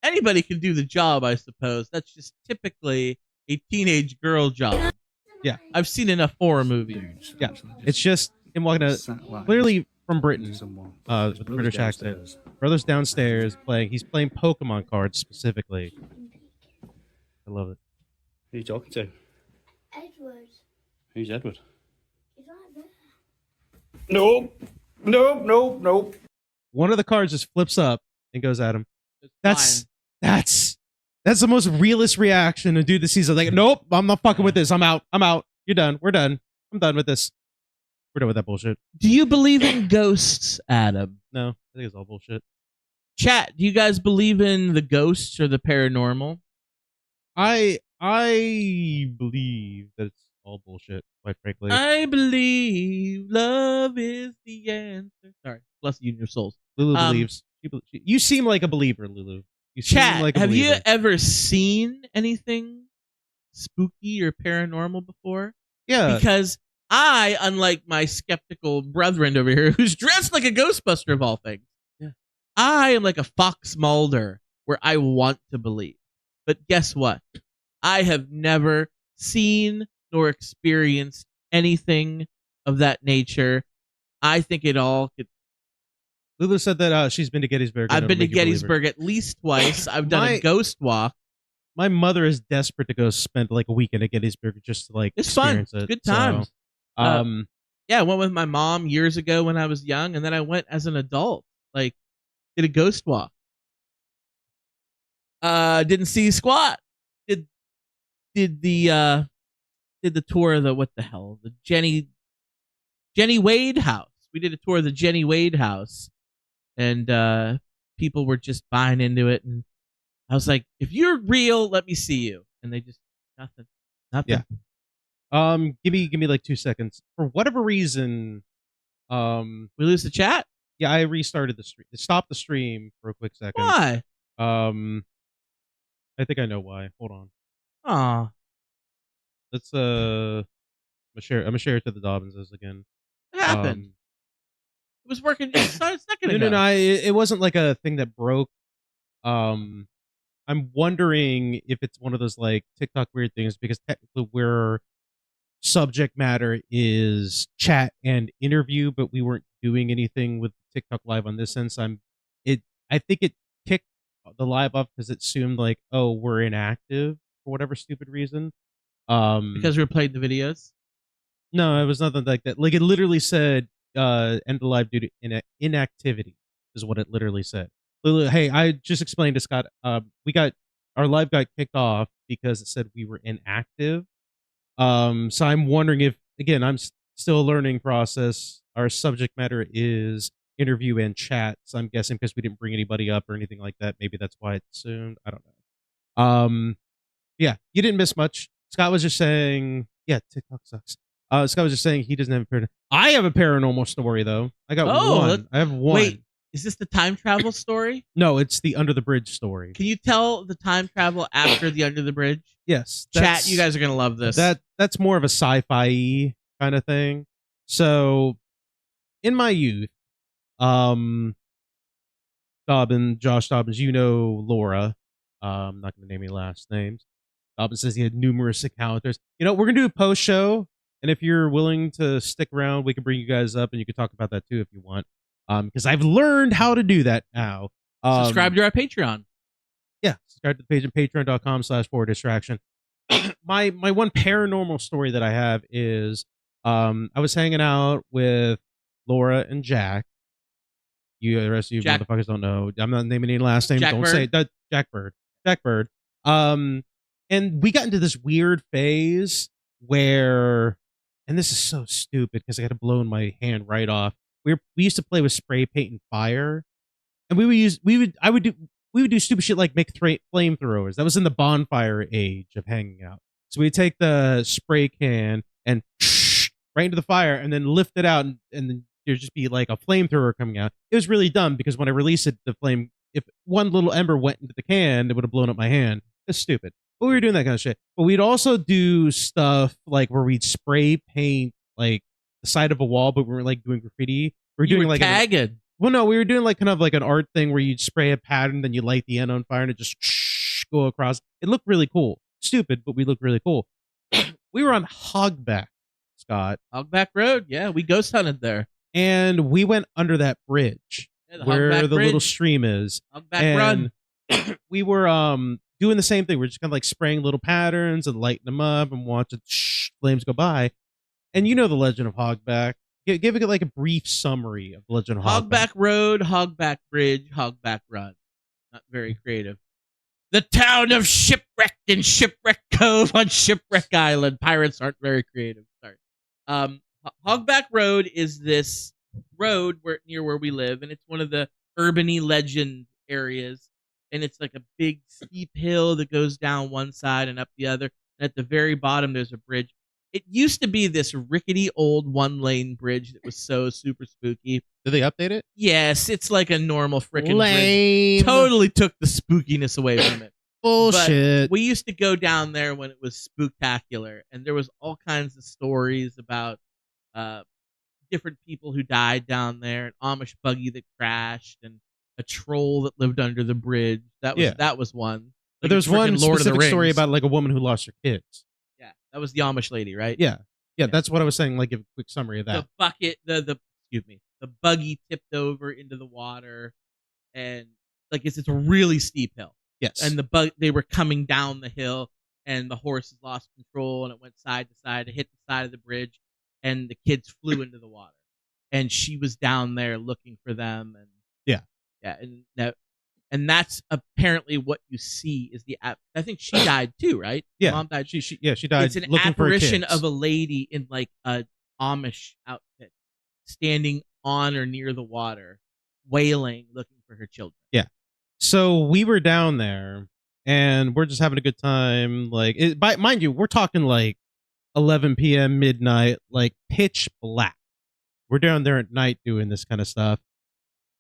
anybody can do the job, I suppose. That's just typically a teenage girl job. Yeah. I've seen enough horror movies. Yeah. It's just him walking out, clearly from Britain, with a British accent. Brother's downstairs playing. He's playing Pokemon cards specifically. I love it. Who are you talking to? Edward. Who's Edward? He's right there. Nope. One of the cards just flips up and goes at him. It's That's the most realist reaction to do the season. Like, nope, I'm not fucking with this. I'm out. You're done. We're done. I'm done with this. We're done with that bullshit. Do you believe in ghosts, Adam? No, I think it's all bullshit. Chat, do you guys believe in the ghosts or the paranormal? I believe that it's all bullshit, quite frankly. I believe love is the answer. Sorry, bless you in your souls. Lulu believes. You seem like a believer, Lulu. You seem Chat, like a have believer. you ever seen anything spooky or paranormal before? Yeah. Because I, unlike my skeptical brethren over here, who's dressed like a Ghostbuster of all things, I am like a Fox Mulder, where I want to believe. But guess what? I have never seen nor experienced anything of that nature. I think it all could. Lulu said that she's been to Gettysburg. I've been to Gettysburg at least twice. I've done a ghost walk. My mother is desperate to go spend like a weekend at Gettysburg just to like It's fun. experience it. Good times. So, yeah, I went with my mom years ago when I was young, and then I went as an adult. Like, did a ghost walk. Didn't see squat. Did the tour of the Jenny Wade house. We did a tour of the Jenny Wade house, and people were just buying into it, and I was like, if you're real, let me see you. And they just nothing. yeah. Give me like 2 seconds. For whatever reason, we lose the chat. Yeah, I restarted the stream. Stopped the stream for a quick second. Why? I think I know why. Hold on. Aw. Let's I'm gonna share it to the Dobbinses again. What happened? It was working just a second ago. No. It wasn't like a thing that broke. I'm wondering if it's one of those like TikTok weird things because technically we're subject matter is chat and interview, but we weren't doing anything with TikTok live on this sense. I think it kicked the live off because it assumed like, oh, we're inactive for whatever stupid reason. Because we were playing the videos. No, it was nothing like that. Like it literally said, end the live due to inactivity is what it literally said. Hey, I just explained to Scott. Our live got kicked off because it said we were inactive. So I'm wondering if, again, I'm still a learning process. Our subject matter is interview and chat. So I'm guessing because we didn't bring anybody up or anything like that, maybe that's why it's assumed. I don't know. Yeah, you didn't miss much. Scott was just saying, yeah, TikTok sucks. Scott was just saying he doesn't have a paranormal. I have a paranormal story though. I got one. I have one. Wait, is this the time travel story? No, it's the Under the Bridge story. Can you tell the time travel after the Under the Bridge? Yes. Chat, you guys are gonna love this. That's more of a sci-fi kind of thing. So, in my youth, Josh Dobbins, you know Laura. I'm not going to name any last names. Dobbins says he had numerous encounters. You know, we're going to do a post show, and if you're willing to stick around, we can bring you guys up, and you can talk about that too if you want. Because I've learned how to do that now. Subscribe to our Patreon. Yeah, subscribe to the page at patreon.com/forwarddistraction. My one paranormal story that I have is I was hanging out with Laura, and Jack. The rest of you Jack- motherfuckers don't know. I'm not naming any last names. Jack Don't Bird? say it. Jack Bird. Jack Bird. And we got into this weird phase where, and this is so stupid because I got to blow my hand right off. We used to play with spray paint and fire, and we would do stupid shit like make flamethrowers. That was in the bonfire age of hanging out. So we'd take the spray can and right into the fire, and then lift it out, and then there'd just be like a flamethrower coming out. It was really dumb because when I released it, the flame, if one little ember went into the can, it would have blown up my hand. It's stupid. But we were doing that kind of shit. But we'd also do stuff like where we'd spray paint like the side of a wall, but we were like doing graffiti. We were doing like tagging. Well, no, we were doing like kind of like an art thing where you'd spray a pattern, then you light the end on fire, and it just go across. It looked really cool. Stupid, but we looked really cool. We were on Hogback, Scott. Hogback Road. Yeah, we ghost hunted there. And we went under that bridge where Hogback the Bridge. little stream is. Hogback Run. We were doing the same thing. We're just kind of like spraying little patterns and lighting them up and watching flames go by. And you know the Legend of Hogback. Give it like a brief summary of the Legend of Hogback. Hogback Road, Hogback Bridge, Hogback Run. Not very creative. The town of Shipwreck and Shipwreck Cove on Shipwreck Island. Pirates aren't very creative. Sorry. Hogback Road is this road near where we live, and it's one of the urban-y legend areas. And it's like a big steep hill that goes down one side and up the other. And at the very bottom, there's a bridge. It used to be this rickety old one-lane bridge that was so super spooky. Did they update it? Yes, it's like a normal frickin' Lame. bridge. Totally took the spookiness away from it. Bullshit. But we used to go down there when it was spooktacular, and there was all kinds of stories about different people who died down there, an Amish buggy that crashed, and a troll that lived under the bridge. That was one. But there's one Lord of the specific story Rings. about like a woman who lost her kids. Yeah, that was the Amish lady, right? Yeah. That's what I was saying. Like, give a quick summary of that. The bucket, the buggy tipped over into the water, and like it's a really steep hill. Yes. And they were coming down the hill, and the horses lost control, and it went side to side. It hit the side of the bridge, and the kids flew into the water. And she was down there looking for them, and and that's apparently what you see is I think she died too, right? Yeah, Mom died. She died. It's an looking for her apparition kids. of a lady in like a Amish outfit, standing on or near the water, wailing, looking for her children. Yeah. So we were down there, and we're just having a good time. Like, mind you, we're talking like 11 p.m. midnight, like pitch black. We're down there at night doing this kind of stuff,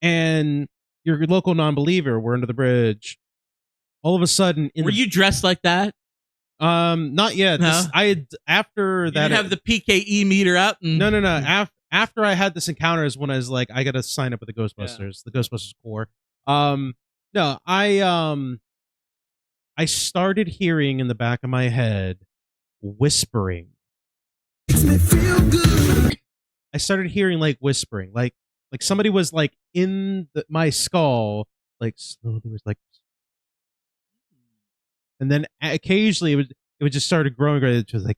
and your local non-believer, we're under the bridge. All of a sudden, were you dressed like that? Not yet. No? I had after that. You have the PKE meter up. No. After I had this encounter is when I was like, I gotta sign up with the Ghostbusters, the Ghostbusters Corps. No, I started hearing in the back of my head whispering. Makes me feel good. I started hearing like whispering, like somebody was like in my skull, like slowly was like, and then occasionally it would just started growing. It was like,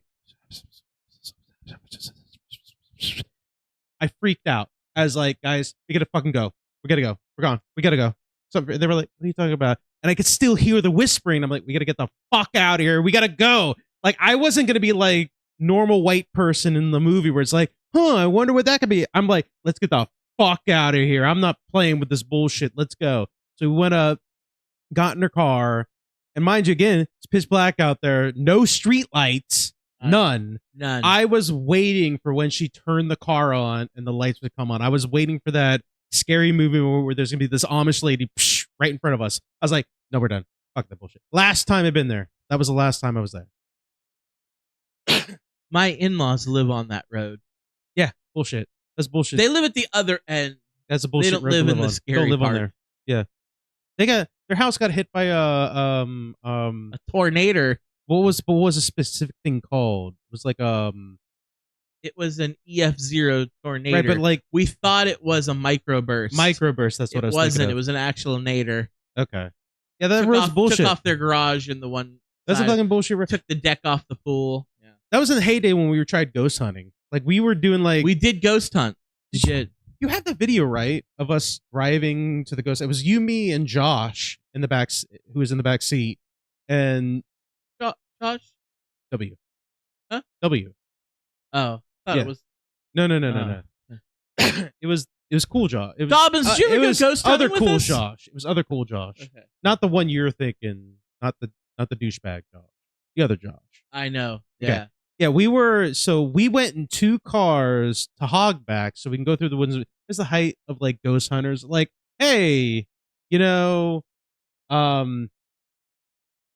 I freaked out. I was like, guys, we gotta fucking go. We gotta go. We're gone. We gotta go. So they were like, what are you talking about? And I could still hear the whispering. I'm like, we gotta get the fuck out of here. We gotta go. Like, I wasn't gonna be like normal white person in the movie where it's like, I wonder what that could be. I'm like, let's get the fuck out of here. I'm not playing with this bullshit. Let's go. So we went up, got in her car, and mind you, again, it's pitch black out there. No street lights. None. I was waiting for when she turned the car on and the lights would come on. I was waiting for that scary movie where there's going to be this Amish lady right in front of us. I was like, no, we're done. Fuck that bullshit. Last time I've been there. That was the last time I was there. My in-laws live on that road. Yeah, bullshit. That's bullshit. They live at the other end. That's a bullshit. They don't road to live in the on. scary Don't live part. on there. Yeah, their house got hit by a tornado. What was a specific thing called? It was like It was an EF0 tornado. Right, but like we thought it was a microburst. Microburst. That's what I was wasn't. thinking of. It was an actual nader. Okay. Yeah, that was bullshit. Took off their garage in the one. That's a fucking bullshit. Took the deck off the pool. Yeah. That was in the heyday when we tried ghost hunting. Like we were doing like we did ghost hunt. We did. You have the video, right, of us driving to the ghost. It was you, me, and Josh in the back, who was in the back seat, and Josh? W. Huh? W. Oh, thought Yeah. it was No. It was cool Josh. It was, Dobbins. Did you ever it go was ghost hunting other with cool us? Josh. It was other cool Josh. Okay. Not the one you're thinking. Not the douchebag Josh. The other Josh. I know. Okay. Yeah. Yeah, we went in 2 cars to Hogback so we can go through the woods. It's the height of like ghost hunters. Like, hey, you know, we're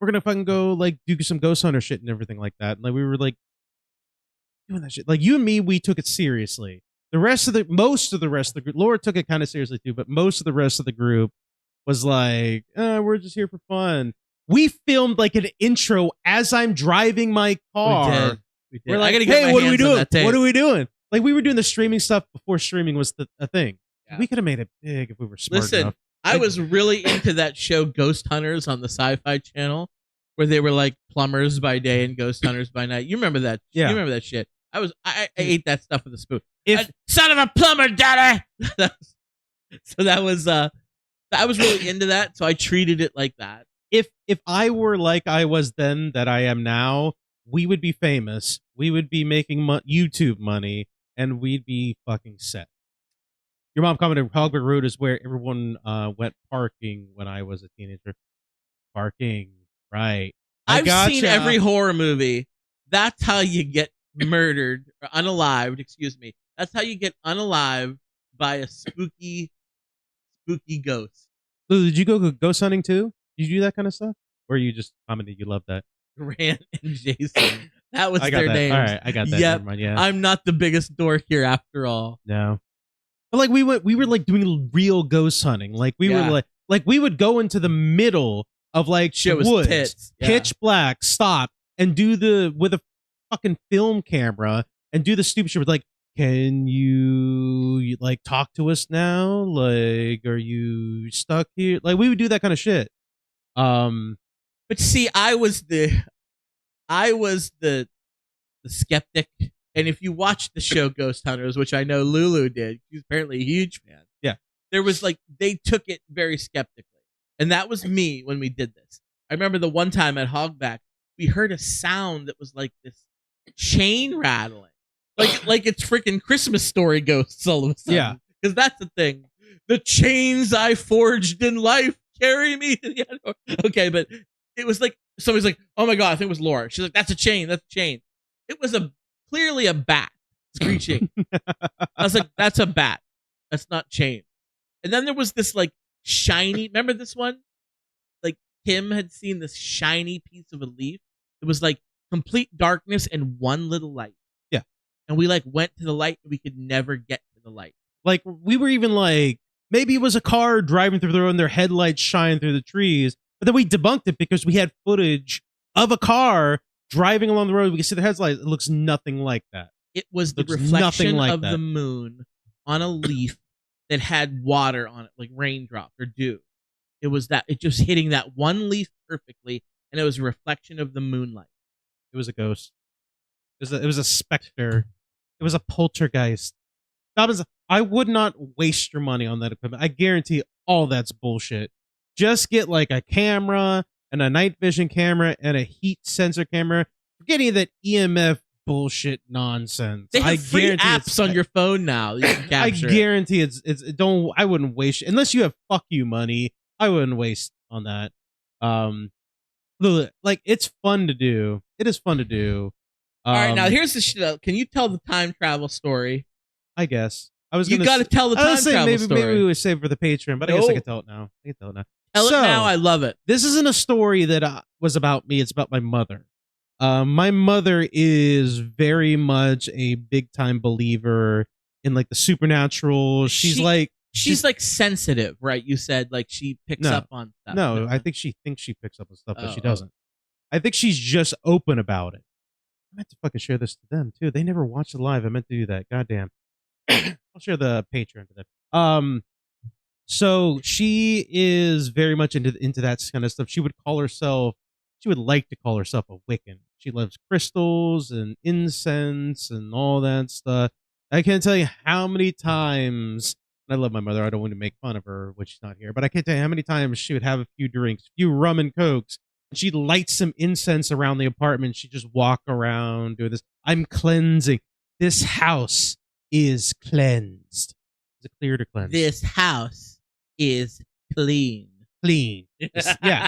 gonna fucking go like do some ghost hunter shit and everything like that. And like we were like doing that shit. Like you and me, we took it seriously. Most of the rest of the group, Laura took it kind of seriously too, but most of the rest of the group was like, we're just here for fun. We filmed like an intro as I'm driving my car. We did. We're like, I gotta get hey, my what are we hands on doing? that tape. What are we doing? Like we were doing the streaming stuff before streaming was a thing. Yeah. We could have made it big if we were smart Listen, enough. I was really into that show Ghost Hunters on the Sci-Fi Channel, where they were like plumbers by day and ghost hunters by night. You remember that? Yeah. You remember that shit? I ate that stuff with a spoon. If Son of a plumber, daddy. So that was I was really into that, so I treated it like that. if I were like I was then that I am now, we would be famous. We would be making YouTube money, and we'd be fucking set. Your mom commented, Hogback Road is where everyone went parking when I was a teenager. Parking, right. I've seen gotcha. every horror movie. That's how you get murdered or unalived, excuse me. That's how you get unalived by a spooky ghost. So did you go ghost hunting too? Did you do that kind of stuff? Or you just commented you love that? Grant and Jason. That was I got their that. names. All right, I got that. Yep. Never mind, yeah. I'm not the biggest dork here after all. No. But like we were like doing real ghost hunting. Like we were like we would go into the middle of like Shit the was woods, tits. Yeah. pitch black, stop, and do with a fucking film camera and do the stupid shit with like, can you like talk to us now? Like, are you stuck here? Like we would do that kind of shit. But see, I was the skeptic. And if you watch the show Ghost Hunters, which I know Lulu did, she's apparently a huge fan. Yeah. There was like, they took it very skeptically. And that was me when we did this. I remember the one time at Hogback, we heard a sound that was like this chain rattling. Like it's freaking Christmas Story ghosts all of a sudden. Yeah. Because that's the thing. The chains I forged in life carry me to the end. Okay, but it was like, somebody's like, oh my God, I think it was Laura. She's like, that's a chain. That's a chain. It was clearly a bat screeching. I was like, that's a bat. That's not chain. And then there was this like shiny, remember this one? Like Kim had seen this shiny piece of a leaf. It was like complete darkness and one little light. Yeah. And we like went to the light and we could never get to the light. Like we were even like, maybe it was a car driving through the road and their headlights shine through the trees. But then we debunked it because we had footage of a car driving along the road. We can see the headlights. It looks nothing like that. It was the Looks reflection nothing like of that. the moon on a leaf that had water on it, like raindrops or dew. It was that, it just hitting that one leaf perfectly, and it was a reflection of the moonlight. It was a ghost. It was a specter. It was a poltergeist. I would not waste your money on that equipment. I guarantee all that's bullshit. Just get like a camera and a night vision camera and a heat sensor camera. Forget any of that EMF bullshit nonsense. They have I free guarantee apps on your phone now. You can I capture it. guarantee it's don't. I wouldn't waste unless you have fuck you money. I wouldn't waste on that. Like it's fun to do. It is fun to do. All right, now here's the shit. Can you tell the time travel story? I guess I was. You got to tell the time travel maybe, story. Maybe we would save it for the Patreon, but I guess I No. can tell it now. Tell So, it now. I love it. This isn't a story that was about me. It's about my mother. My mother is very much a big time believer in like the supernatural. She's like sensitive, right? You said like she picks No. up on stuff. no. I think she thinks she picks up on stuff, but she Oh. doesn't. I think she's just open about it. I meant to fucking share this to them too. They never watched it live. I meant to do that. Goddamn. I'll share the Patreon to them. So she is very much into that kind of stuff. She would like to call herself a Wiccan. She loves crystals and incense and all that stuff. I can't tell you how many times. I love my mother. I don't want to make fun of her when she's not here, but I can't tell you how many times she would have a few drinks, a few rum and cokes, and she'd light some incense around the apartment. She'd just walk around doing this. I'm cleansing. This house is cleansed. Is it clear to cleanse? This house is clean. Clean. Yeah.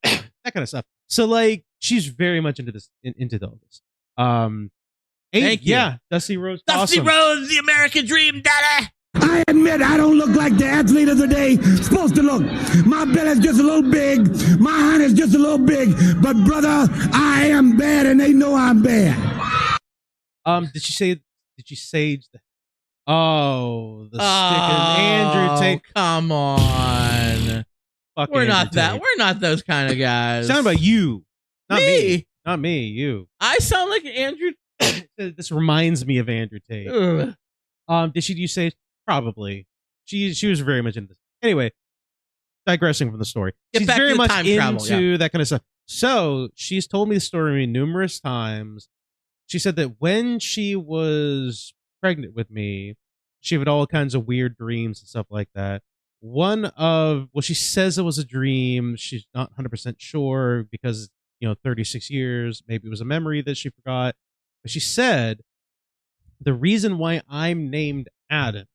That kind of stuff. So like she's very much into this into all this. Thank you. Yeah, Dusty Rhodes. Dusty awesome. Rhodes, the American Dream, Daddy. I admit I don't look like the athlete of the day supposed to look. My belly's just a little big. My hand is just a little big. But brother, I am bad and they know I'm bad. Did you say the stick and Andrew Tate? Come on. Fuck We're Andrew not that. Tate. We're not those kind of guys. Sound about you. Not Me? Not me, you. I sound like Andrew. This reminds me of Andrew Tate. Ugh. Did you say probably? She was very much into this. Anyway, digressing from the story. Get She's back very to the much time into travel, that kind of stuff. So she's told me the story numerous times. She said that when she was pregnant with me, she had all kinds of weird dreams and stuff like that. She says it was a dream. She's not 100% sure because, 36 years, maybe it was a memory that she forgot. But she said the reason why I'm named Adam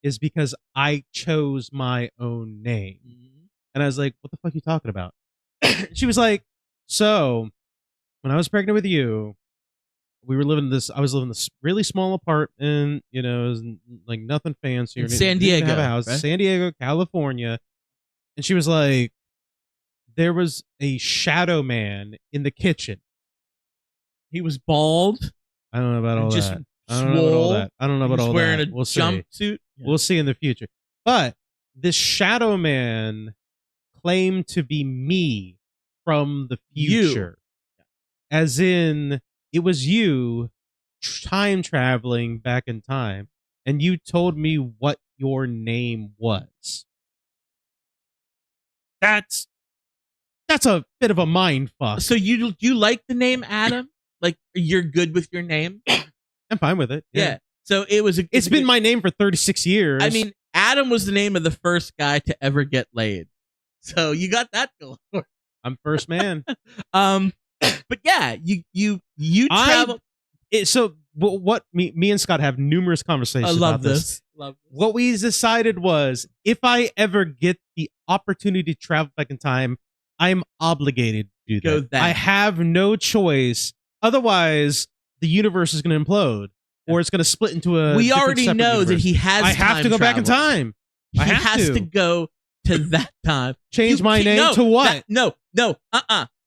is because I chose my own name. And I was like, what the fuck are you talking about? She was like, so when I was pregnant with you, I was living in this really small apartment, it was like nothing fancy. In or San didn't have Diego, a house, right? San Diego, California. And she was like, there was a shadow man in the kitchen. He was bald. I don't know about all Just that. I don't know about all swole. that. I don't know He about was all wearing that. a We'll see. jumpsuit. Yeah. We'll see in the future. But this shadow man claimed to be me from the future. As in, it was you time traveling back in time, and you told me what your name was. That's a bit of a mind fuck. So you like the name Adam? Like you're good with your name? I'm fine with it. Yeah. So it was. It's been my name for 36 years. I mean, Adam was the name of the first guy to ever get laid. So you got that going. I'm first man. But yeah, you travel. What me and Scott have numerous conversations I love about this. Love this. What we decided was, if I ever get the opportunity to travel back in time, I'm obligated to do Go that. that. I have no choice. Otherwise, the universe is going to implode, or it's going to split into a. We different already separate know that universe. he has. I have time to go back in travel. time. He I have has to. to go to that time. Change my name to what? No.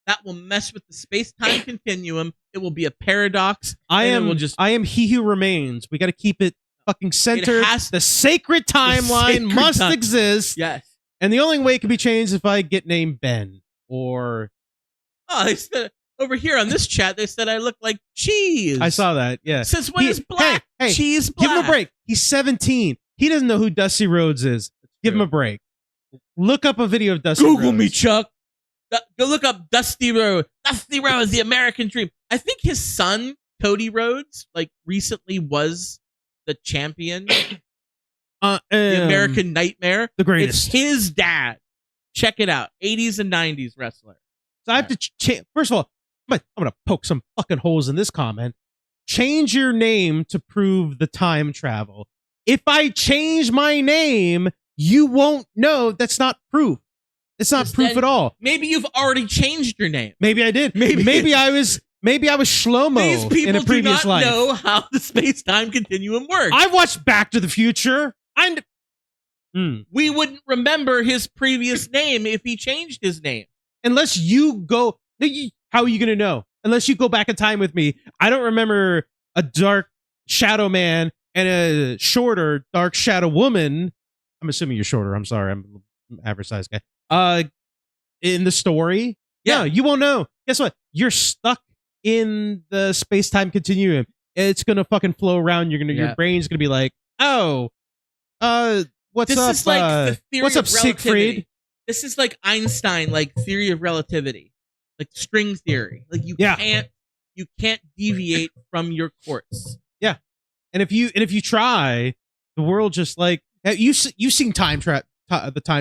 That will mess with the space-time continuum. It will be a paradox. I and it am. will just. I am he who remains. We got to keep it fucking centered. has- The sacred timeline sacred must time- exist. Yes. And the only way it can be changed is if I get named Ben or. Oh, they said over here on this chat. They said I look like cheese. I saw that. Yeah. Since when is black Hey, cheese black? give him a break. He's 17. He doesn't know who Dusty Rhodes is. Give him a break. Look up a video of Dusty Google Rhodes. me, Chuck. Go look up Dusty Rhodes. Dusty Rhodes, the American Dream. I think his son, Cody Rhodes, recently was the champion. The American Nightmare. The greatest. It's his dad. Check it out. 80s and 90s wrestler. So I have to first of all, I'm going to poke some fucking holes in this comment. Change your name to prove the time travel. If I change my name, you won't know. That's not proof. It's not proof at all. Maybe you've already changed your name. Maybe I did. Maybe I was Shlomo These people in a previous do not life. know how the space-time continuum works. I watched Back to the Future. We wouldn't remember his previous name if he changed his name. Unless you go. How are you going to know? Unless you go back in time with me. I don't remember a dark shadow man and a shorter dark shadow woman. I'm assuming you're shorter. I'm sorry. I'm an average size guy. In the story. Yeah. No, you won't know. Guess what? You're stuck in the space-time continuum. It's going to fucking flow around. Your brain's going to be like, oh, what's This up? is like the theory what's up, of relativity. Siegfried? This is like Einstein, theory of relativity, string theory. You can't deviate from your course. Yeah, And if you try, the world just like you've seen the Time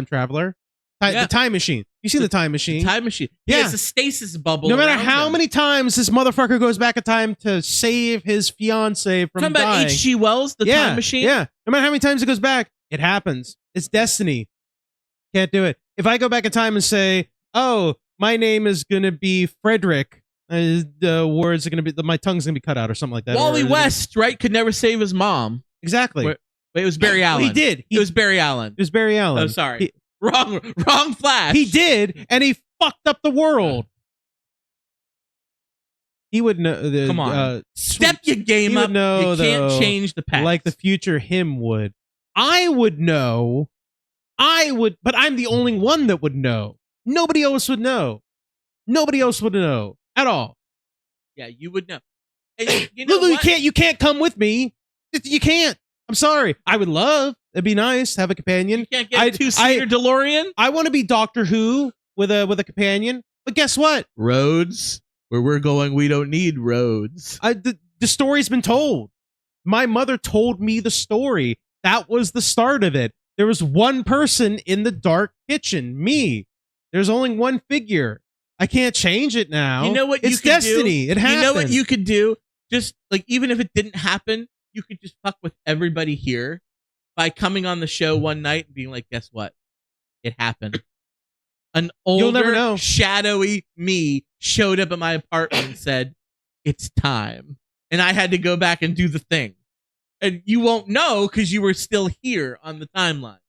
Traveler, the Time Machine. You seen the Time Machine? Time Machine. Yeah, It's a stasis bubble. No matter around how him. many times this motherfucker goes back in time to save his fiance from Talking about dying. H.G. Wells, the Time Machine. Yeah. No matter how many times it goes back, it happens. It's destiny. Can't do it. If I go back in time and say, "Oh, my name is gonna be Frederick," the words are gonna be my tongue's gonna be cut out or something like that. Wally West, right, could never save his mom. Exactly. Wait, it was Barry Allen. He did. It was Barry Allen. It was Barry Allen. Oh, sorry. Wrong Flash. He did, and he fucked up the world. He would know. Come on. Step your game up. Know, you can't though, change the past. like the future him would. I would know. But I'm the only one that would know. Nobody else would know. Nobody else would know at all. Yeah, you would know. And you know Lulu, what? you can't come with me. You can't. I'm sorry. I would love. It'd be nice to have a companion. You can't get a two-seater DeLorean? I want to be Doctor Who with a companion. But guess what? Roads. Where we're going, we don't need roads. The story's been told. My mother told me the story. That was the start of it. There was one person in the dark kitchen, me. There's only one figure. I can't change it now. You know what? It's destiny. It happened. You know what you could do? Just like even if it didn't happen, you could just fuck with everybody here by coming on the show one night and being like, "Guess what? It happened." An older, You'll never know. shadowy me showed up at my apartment and said, "It's time," and I had to go back and do the thing. And you won't know because you were still here on the timeline.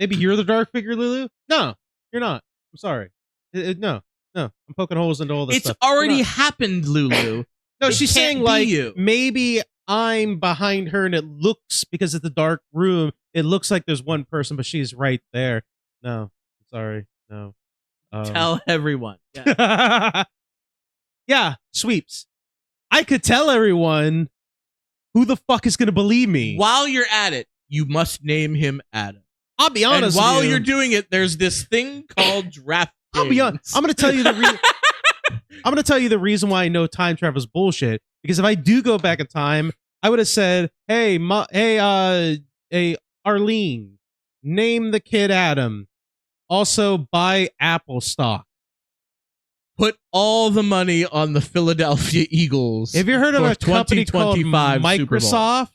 Maybe you're the dark figure, Lulu? No, you're not. I'm sorry. No. I'm poking holes into all this It's stuff. already happened, Lulu. No, It she's can't saying be like you. maybe I'm behind her and it looks, because it's a dark room, it looks like there's one person, but she's right there. No, I'm sorry. No. Tell everyone. Yeah. Yeah, sweeps. I could tell everyone. Who the fuck is going to believe me? While you're at it, you must name him Adam. I'll be honest. And while with you, you're doing it, there's this thing called draft. I'll be honest. I'm going to tell you the reason. I'm going to tell you the reason why I know time travel is bullshit. Because if I do go back in time, I would have said, "Hey, hey, Arlene, name the kid Adam. Also, buy Apple stock. Put all the money on the Philadelphia Eagles." Have you heard of a company called 2025 Super Bowl. Microsoft?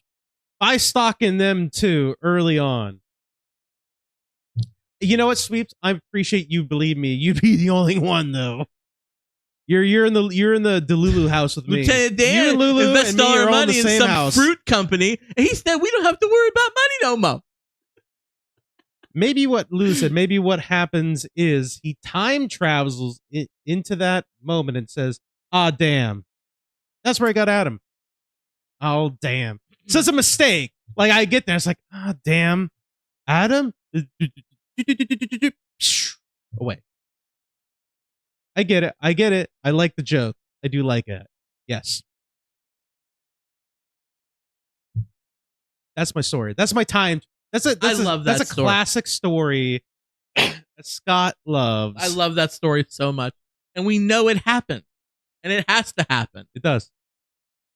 Buy stock in them too early on. You know what, Sweeps? I appreciate you. Believe me, you'd be the only one though. You're in the Delulu house with me. Lieutenant Dan you and Lulu invest and me all our are all in money the in same some house. fruit company, and he said we don't have to worry about money no more. Maybe what Lou said, maybe what happens is he time travels into that moment and says, "Ah, damn. That's where I got Adam. Oh, damn." So it's a mistake. Like, I get there, it's like, "Ah, damn. Adam?" Away. I get it. I like the joke. I do like it. Yes. That's my story. That's my time. I love that That's a story. classic story that Scott loves. I love that story so much, and we know it happened, and it has to happen. It does.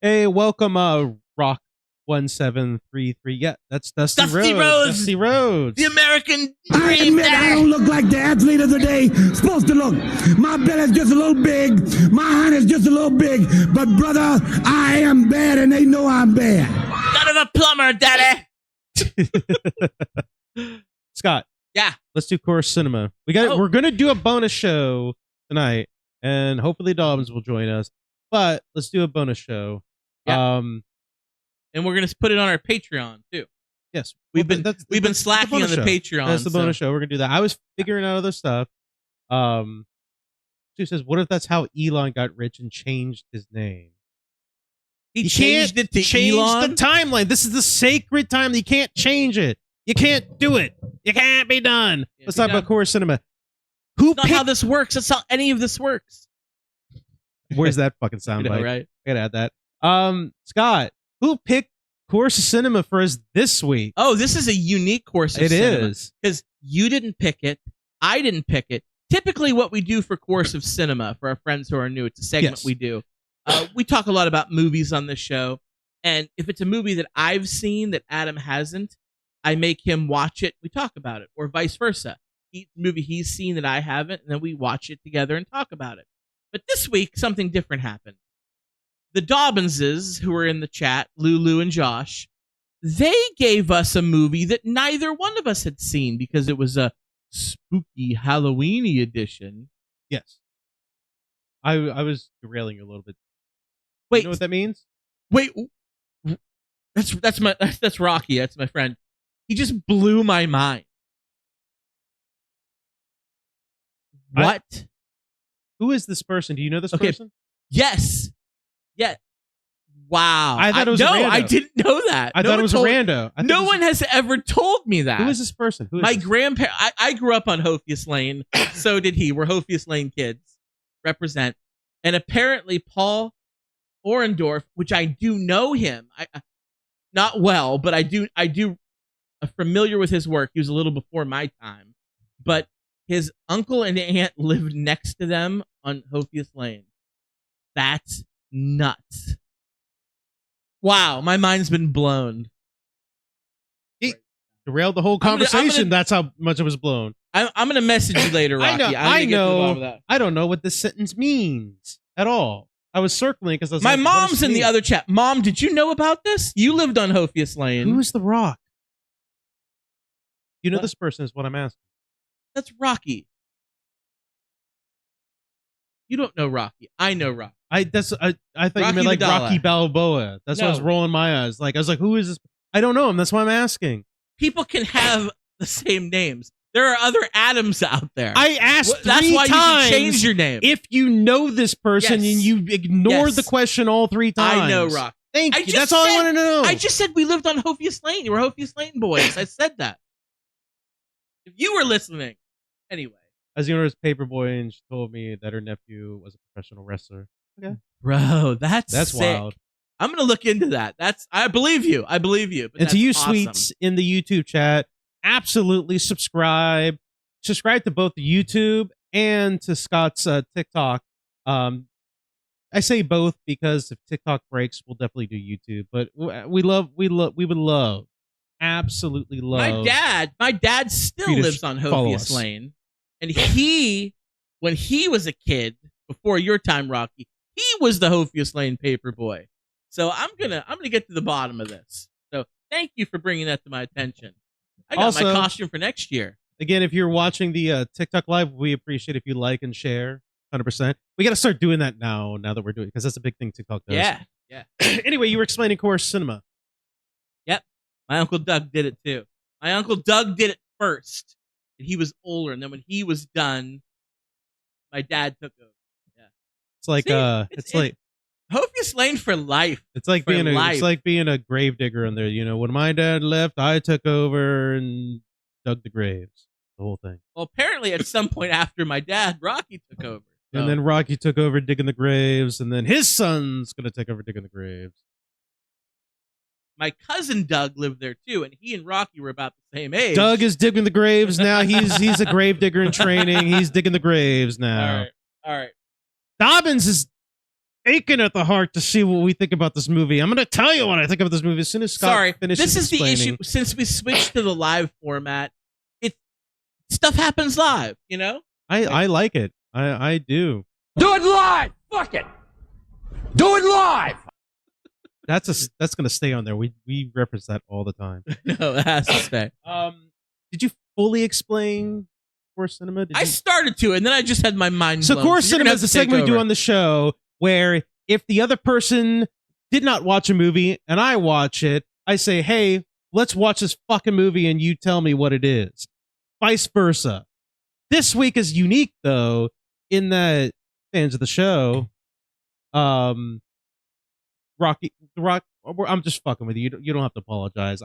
Hey, welcome, Rock 1733. Yeah, that's Dusty Dusty Rhodes. Rhodes. Dusty Rhodes. The American I dream. admit I don't look like the athlete of the day supposed to look. My belly's just a little big. My hand is just a little big. But brother, I am bad and they know I'm bad. Son of a plumber, daddy. Scott. Yeah. Let's do Chorus Cinema. We're gonna do a bonus show tonight, and hopefully Dobbins will join us. But let's do a bonus show. Yeah. And we're gonna put it on our Patreon too. Yes, we've been slacking on the show. Patreon. That's the bonus show. We're gonna do that. I was figuring out other stuff. She says, "What if that's how Elon got rich and changed his name?" He You changed can't it to change Elon? the timeline. This is the sacred time. You can't change it. You can't do it. It can't be done. Let's talk about Core Cinema. Who That's not how this works. That's how any of this works. Where's that fucking sound You know, bite? right? I gotta add that. Scott, who picked Course of Cinema for us this week? Oh, this is a unique course of It cinema. is. Because you didn't pick it. I didn't pick it. Typically, what we do for Course of Cinema, for our friends who are new, it's a segment Yes. we do. We talk a lot about movies on this show. And if it's a movie that I've seen that Adam hasn't, I make him watch it. We talk about it, or vice versa. The movie he's seen that I haven't, and then we watch it together and talk about it. But this week, something different happened. The Dobbinses, who were in the chat, Lulu and Josh, they gave us a movie that neither one of us had seen because it was a spooky Halloweeny edition. Yes. I was derailing you a little bit. Wait, you know what that means? Wait, that's Rocky. That's my friend. He just blew my mind. What? Who is this person? Do you know this person? Yes. Yeah. Wow. I thought it was a rando. I didn't know that. I thought it was a rando. No one has ever told me that. Who is this person? My grandparents. I grew up on Hophius Lane. So did he. We're Hophius Lane kids. Represent. And apparently Paul Orendorff, which I do know him, not well, but I do familiar with his work. He was a little before my time, but his uncle and aunt lived next to them on Hophius Lane. That's nuts. Wow, my mind's been blown. He derailed the whole conversation. That's how much it was blown. I'm going to message you later, Rocky. I know. I don't know what this sentence means at all. I was circling because I was my mom's in the other chat. Mom, did you know about this? You lived on Hophius Lane. Who's the Rock? You know this person is what I'm asking. That's Rocky. You don't know Rocky. I know Rocky. I thought Rocky you meant like Vidala. Rocky Balboa. That's why I was rolling my eyes. Like I was like, who is this? I don't know him. That's why I'm asking. People can have the same names. There are other Adams out there. I asked That's three why times you should change your name. if you know this person Yes. and you ignored Yes. the question all 3 times. I know Rocky. Thank I you. just That's all I said- want to know. I just said we lived on Hophius Lane. You were Hophius Lane boys. I said that. If you were listening. Anyway. As you know, as Paperboy, and she told me that her nephew was a professional wrestler. Okay. Bro, that's sick. wild. I'm going to look into that. I believe you. I believe you. But And to that's you, awesome. sweets, in the YouTube chat, absolutely subscribe. Subscribe to both the YouTube and to Scott's TikTok. I say both because if TikTok breaks, we'll definitely do YouTube. But we would love, absolutely love. My dad still you to lives on follow Hophius us. Lane, and when he was a kid before your time, Rocky, he was the Hophius Lane paper boy. So I'm gonna get to the bottom of this. So thank you for bringing that to my attention. I got my Also- costume for next year. Again, if you're watching the TikTok live, we appreciate if you like and share. 100%. We got to start doing that now that we're doing it because that's a big thing TikTok does. Yeah. Anyway, you were explaining Chorus Cinema. Yep. My Uncle Doug did it too. My Uncle Doug did it first. And he was older. And then when he was done, my dad took over. Yeah. It's like See, it's like Hophius Lane for life. it's like For being life. it's like being a grave digger in there. You know, when my dad left, I took over and dug the graves. The whole thing. Well, apparently at some point after my dad, Rocky took over. And then Rocky took over digging the graves, and then his son's gonna take over digging the graves. My cousin Doug lived there too, and he and Rocky were about the same age. Doug is digging the graves now. He's a grave digger in training. He's digging the graves now. All right. Dobbins is aching at the heart to see what we think about this movie. I'm going to tell you what I think of this movie as soon as Scott finishes this is explaining. the issue. Since we switched to the live format, stuff happens live. You know. I like it. I do. Do it live! Fuck it! Do it live! That's going to stay on there. We reference that all the time. No, it has to stay. Did you fully explain Core Cinema? I started to, and then I just had my mind So blown. Core You're Cinema gonna is have the to take segment we do over. on the show where if the other person did not watch a movie and I watch it, I say, hey, let's watch this fucking movie and you tell me what it is. Vice versa. This week is unique, though, in that fans of the show, I'm just fucking with you. You don't have to apologize.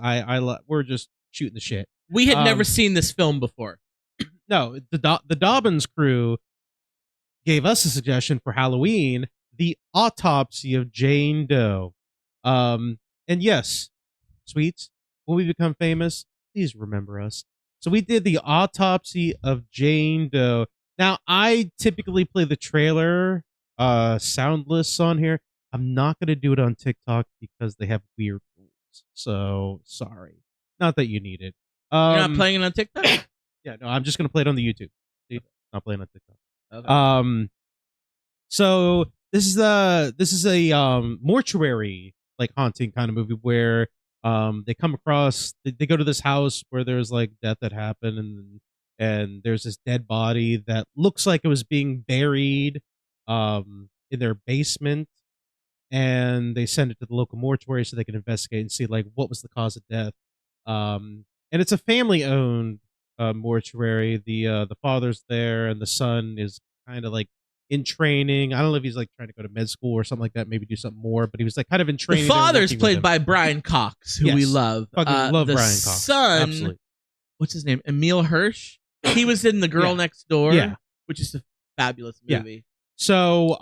We're just shooting the shit. We had never seen this film before. No, the Dobbins crew gave us a suggestion for Halloween: The Autopsy of Jane Doe. And yes, sweets, when we become famous, please remember us. So we did The Autopsy of Jane Doe. Now, I typically play the trailer soundless on here. I'm not going to do it on TikTok because they have weird rules. So sorry. Not that you need it. You're not playing it on TikTok? Yeah, no, I'm just going to play it on the YouTube. See? Not playing on TikTok. Okay. So this is a mortuary like haunting kind of movie where they come across they go to this house where there's like death that happened, and there's this dead body that looks like it was being buried in their basement, and they send it to the local mortuary so they can investigate and see like what was the cause of death. And it's a family owned mortuary. The father's there and the son is kind of like in training. I don't know if he's like trying to go to med school or something like that, maybe do something more, but he was like kind of in training. The father's working with played him. by Brian Cox, who we Yes. love. Fucking love the Brian Cox. son, Absolutely. what's his name? Emil Hirsch. He was in The Girl Yeah. Next Door, Yeah. which is a fabulous Yeah. movie. So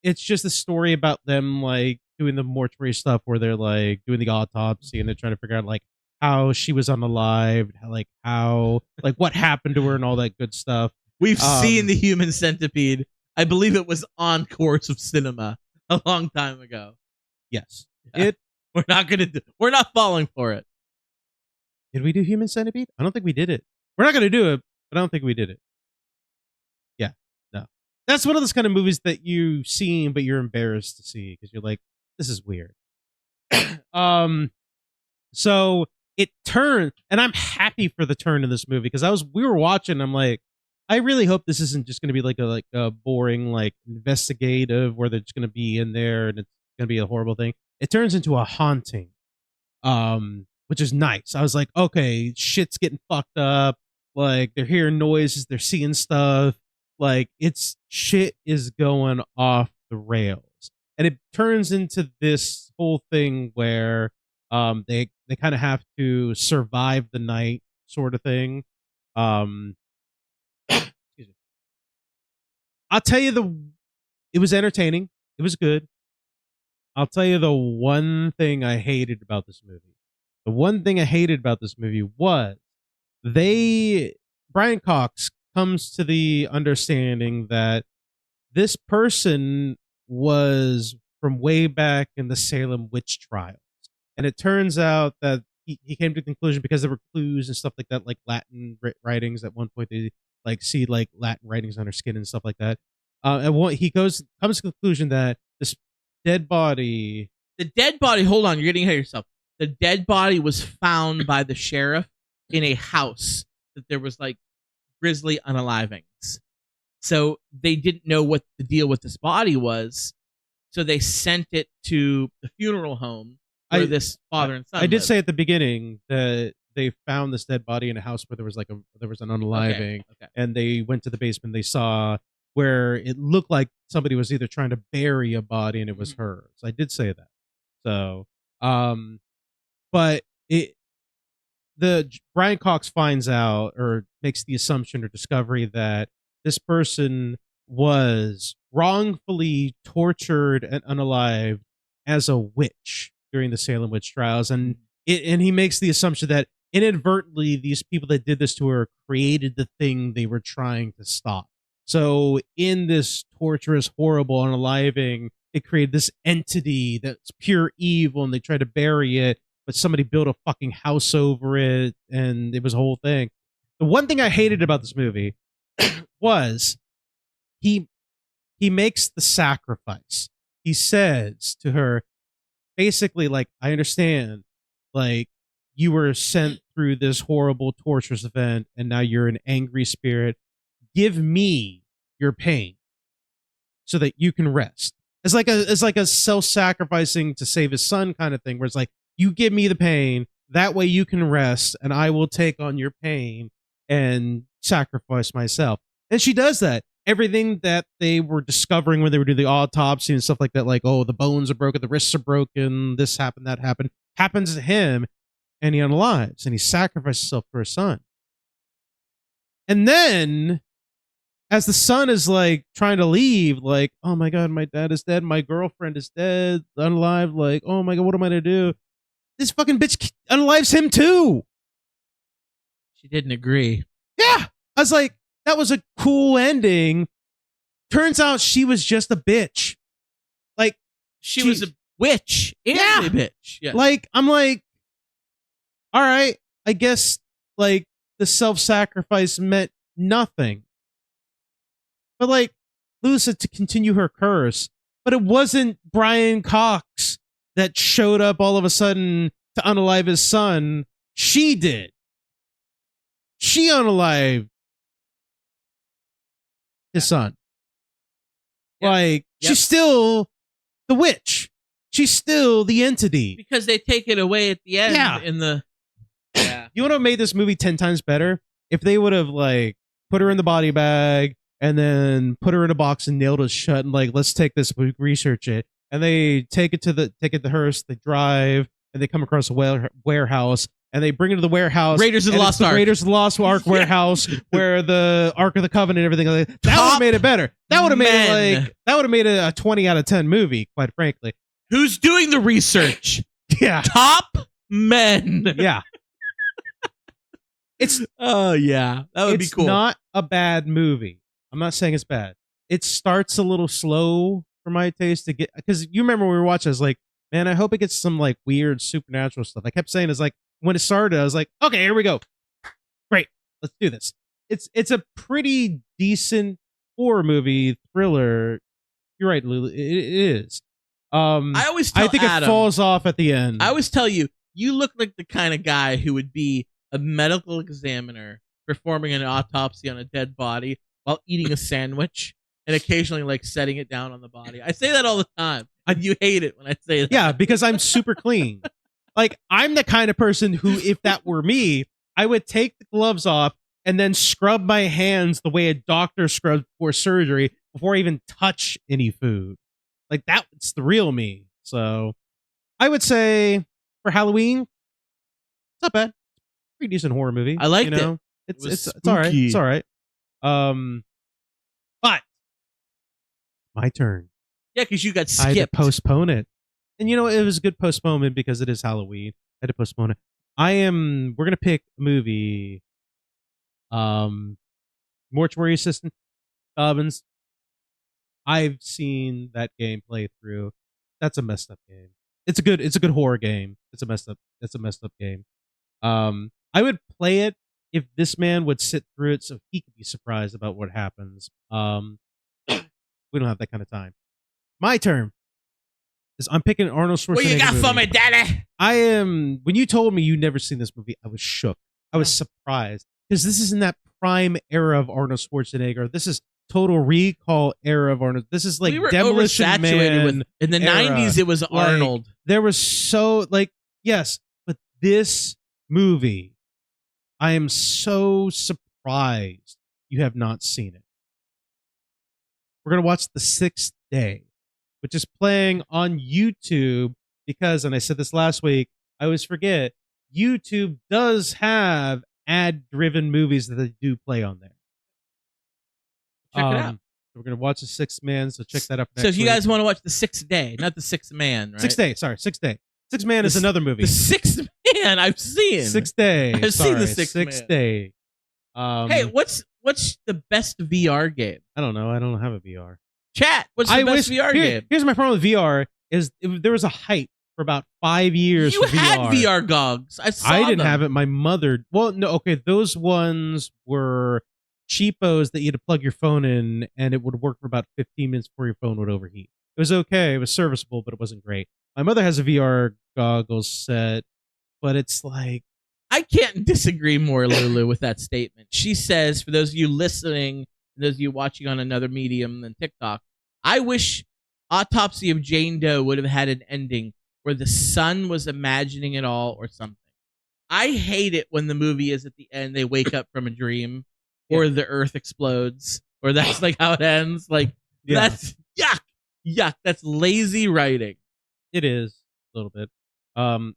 it's just a story about them like doing the mortuary stuff where they're like doing the autopsy and they're trying to figure out like how she was unalived, how what happened to her and all that good stuff. We've seen The Human Centipede. I believe it was on Course of Cinema a long time ago. Yes. Yeah. We're not falling for it. Did we do Human Centipede? I don't think we did it. We're not going to do it, but I don't think we did it. Yeah, no. That's one of those kind of movies that you've seen, but you're embarrassed to see because you're like, this is weird. So it turned, and I'm happy for the turn in this movie because we were watching. I'm like, I really hope this isn't just going to be like a boring like investigative where they're just going to be in there and it's going to be a horrible thing. It turns into a haunting, which is nice. I was like, okay, shit's getting fucked up. Like they're hearing noises, they're seeing stuff. Like shit is going off the rails, and it turns into this whole thing where they kind of have to survive the night, sort of thing. Excuse me. I'll tell you it was entertaining. It was good. I'll tell you the one thing I hated about this movie. The one thing I hated about this movie was Brian Cox comes to the understanding that this person was from way back in the Salem witch trials. And it turns out that he came to the conclusion because there were clues and stuff like that, like Latin writings. At one point, they like see like Latin writings on her skin and stuff like that. And he comes to the conclusion that this dead body. The dead body. Hold on, you're getting ahead of yourself. The dead body was found by the sheriff in a house that there was like grisly unalivings. So they didn't know what the deal with this body was. So they sent it to the funeral home where this father and son I did lived. say at the beginning that they found this dead body in a house where there was an unaliving, Okay. and they went to the basement. They saw where it looked like somebody was either trying to bury a body and it was her. So I did say that. So, but Brian Cox finds out or makes the assumption or discovery that this person was wrongfully tortured and unalived as a witch during the Salem witch trials, and he makes the assumption that inadvertently these people that did this to her created the thing they were trying to stop. So in this torturous, horrible unaliving, it created this entity that's pure evil, and they tried to bury it, but somebody built a fucking house over it, and it was a whole thing. The one thing I hated about this movie was he makes the sacrifice. He says to her, basically, like, I understand, like, you were sent through this horrible, torturous event, and now you're an angry spirit. Give me your pain so that you can rest. It's like a self-sacrificing to save his son kind of thing, where it's like, you give me the pain, that way you can rest, and I will take on your pain and sacrifice myself. And she does that. Everything that they were discovering when they were doing the autopsy and stuff like that, like, oh, the bones are broken, the wrists are broken, this happened, that happened, happens to him, and he unalives, and he sacrifices himself for his son. And then, as the son is like trying to leave, like, oh my god, my dad is dead, my girlfriend is dead, unalive, like, oh my god, what am I gonna do? This fucking bitch unalives him too. She didn't agree. Yeah, I was like, that was a cool ending. Turns out she was just a bitch. Like, She was a witch and Yeah. a bitch. Yeah. Like, I'm like, all right, I guess like the self-sacrifice meant nothing. But like Lulu said to continue her curse, but it wasn't Brian Cox that showed up all of a sudden to unalive his son. She did. She unalived his son. Yep. Like, Yep. she's still the witch. She's still the entity. Because they take it away at the end. Yeah. In the. Yeah. You would have made this movie 10 times better if they would have like put her in the body bag and then put her in a box and nailed it shut and like, let's take this, research it. And they take it to Hearst, they drive and they come across a warehouse and they bring it to the warehouse. Raiders of the and Lost it's Ark. Raiders of the Lost Ark warehouse where the Ark of the Covenant and everything. That would have made it better. That would have made it like, that would have made it a 20 out of 10 movie, quite frankly. Who's doing the research? Yeah. Top men. Yeah. It's Oh yeah, that would be cool. It's not a bad movie. I'm not saying it's bad. It starts a little slow for my taste to get, because you remember when we were watching, I was like, man, I hope it gets some like weird supernatural stuff. I kept saying, it's like when it started, I was like, okay, here we go. Great, let's do this. It's a pretty decent horror movie thriller. You're right, Lulu. It is. I always tell I think Adam, it falls off at the end. I always tell you, you look like the kind of guy who would be a medical examiner performing an autopsy on a dead body while eating a sandwich and occasionally like setting it down on the body. I say that all the time. And you hate it when I say that. Yeah, because I'm super clean. Like, I'm the kind of person who, if that were me, I would take the gloves off and then scrub my hands the way a doctor scrubs before surgery before I even touch any food. Like, that's the real me. So, I would say for Halloween, it's not bad. Pretty decent horror movie. I liked it. It's all right. spooky. It's all right. But my turn. Yeah, because you got I had to skipped. postpone it. And you know, it was a good postponement because it is Halloween. I had to postpone it. We're gonna pick a movie. Mortuary Assistant Dobbins. I've seen that game play through. That's a messed up game. It's a good horror game. It's a messed up game. I would play it if this man would sit through it so he could be surprised about what happens. We don't have that kind of time. My turn. I'm picking Arnold Schwarzenegger. What you got movie. for me, daddy? When you told me you'd never seen this movie, I was shook. I was surprised because this is in that prime era of Arnold Schwarzenegger. This is Total Recall era of Arnold. This is like We were Demolition oversaturated Man. with in the era. 90s. It was Like, Arnold. There was so like yes, but this movie, I am so surprised you have not seen it. We're gonna watch The Sixth Day, which is playing on YouTube because, and I said this last week, I always forget, YouTube does have ad-driven movies that they do play on there. Check it out. We're gonna watch The Sixth Man, so check that up next So if you week. guys want to watch The Sixth Day, not The Sixth Man, right? Sixth Day, sorry, Sixth Day. Sixth Man is another movie. The Sixth Man I've seen. Sixth Day. I've seen The sorry, Sixth Man. Day. Hey, what's the best VR game? I don't know. I don't have a VR. Chat. What's the best VR game? Here's my problem with VR is there was a hype for about 5 years. You for had VR. VR gogs. I didn't them. have it. My mother. Well, no. Okay, those ones were cheapos that you had to plug your phone in, and it would work for about 15 minutes before your phone would overheat. It was okay. It was serviceable, but it wasn't great. My mother has a VR goggles set, but it's like I can't disagree more, Lulu, with that statement. She says, for those of you listening, those of you watching on another medium than TikTok, I wish Autopsy of Jane Doe would have had an ending where the son was imagining it all or something. I hate it when the movie is at the end, they wake up from a dream, or the earth explodes, or that's like how it ends. Like, that's yuck. That's lazy writing. it is a little bit.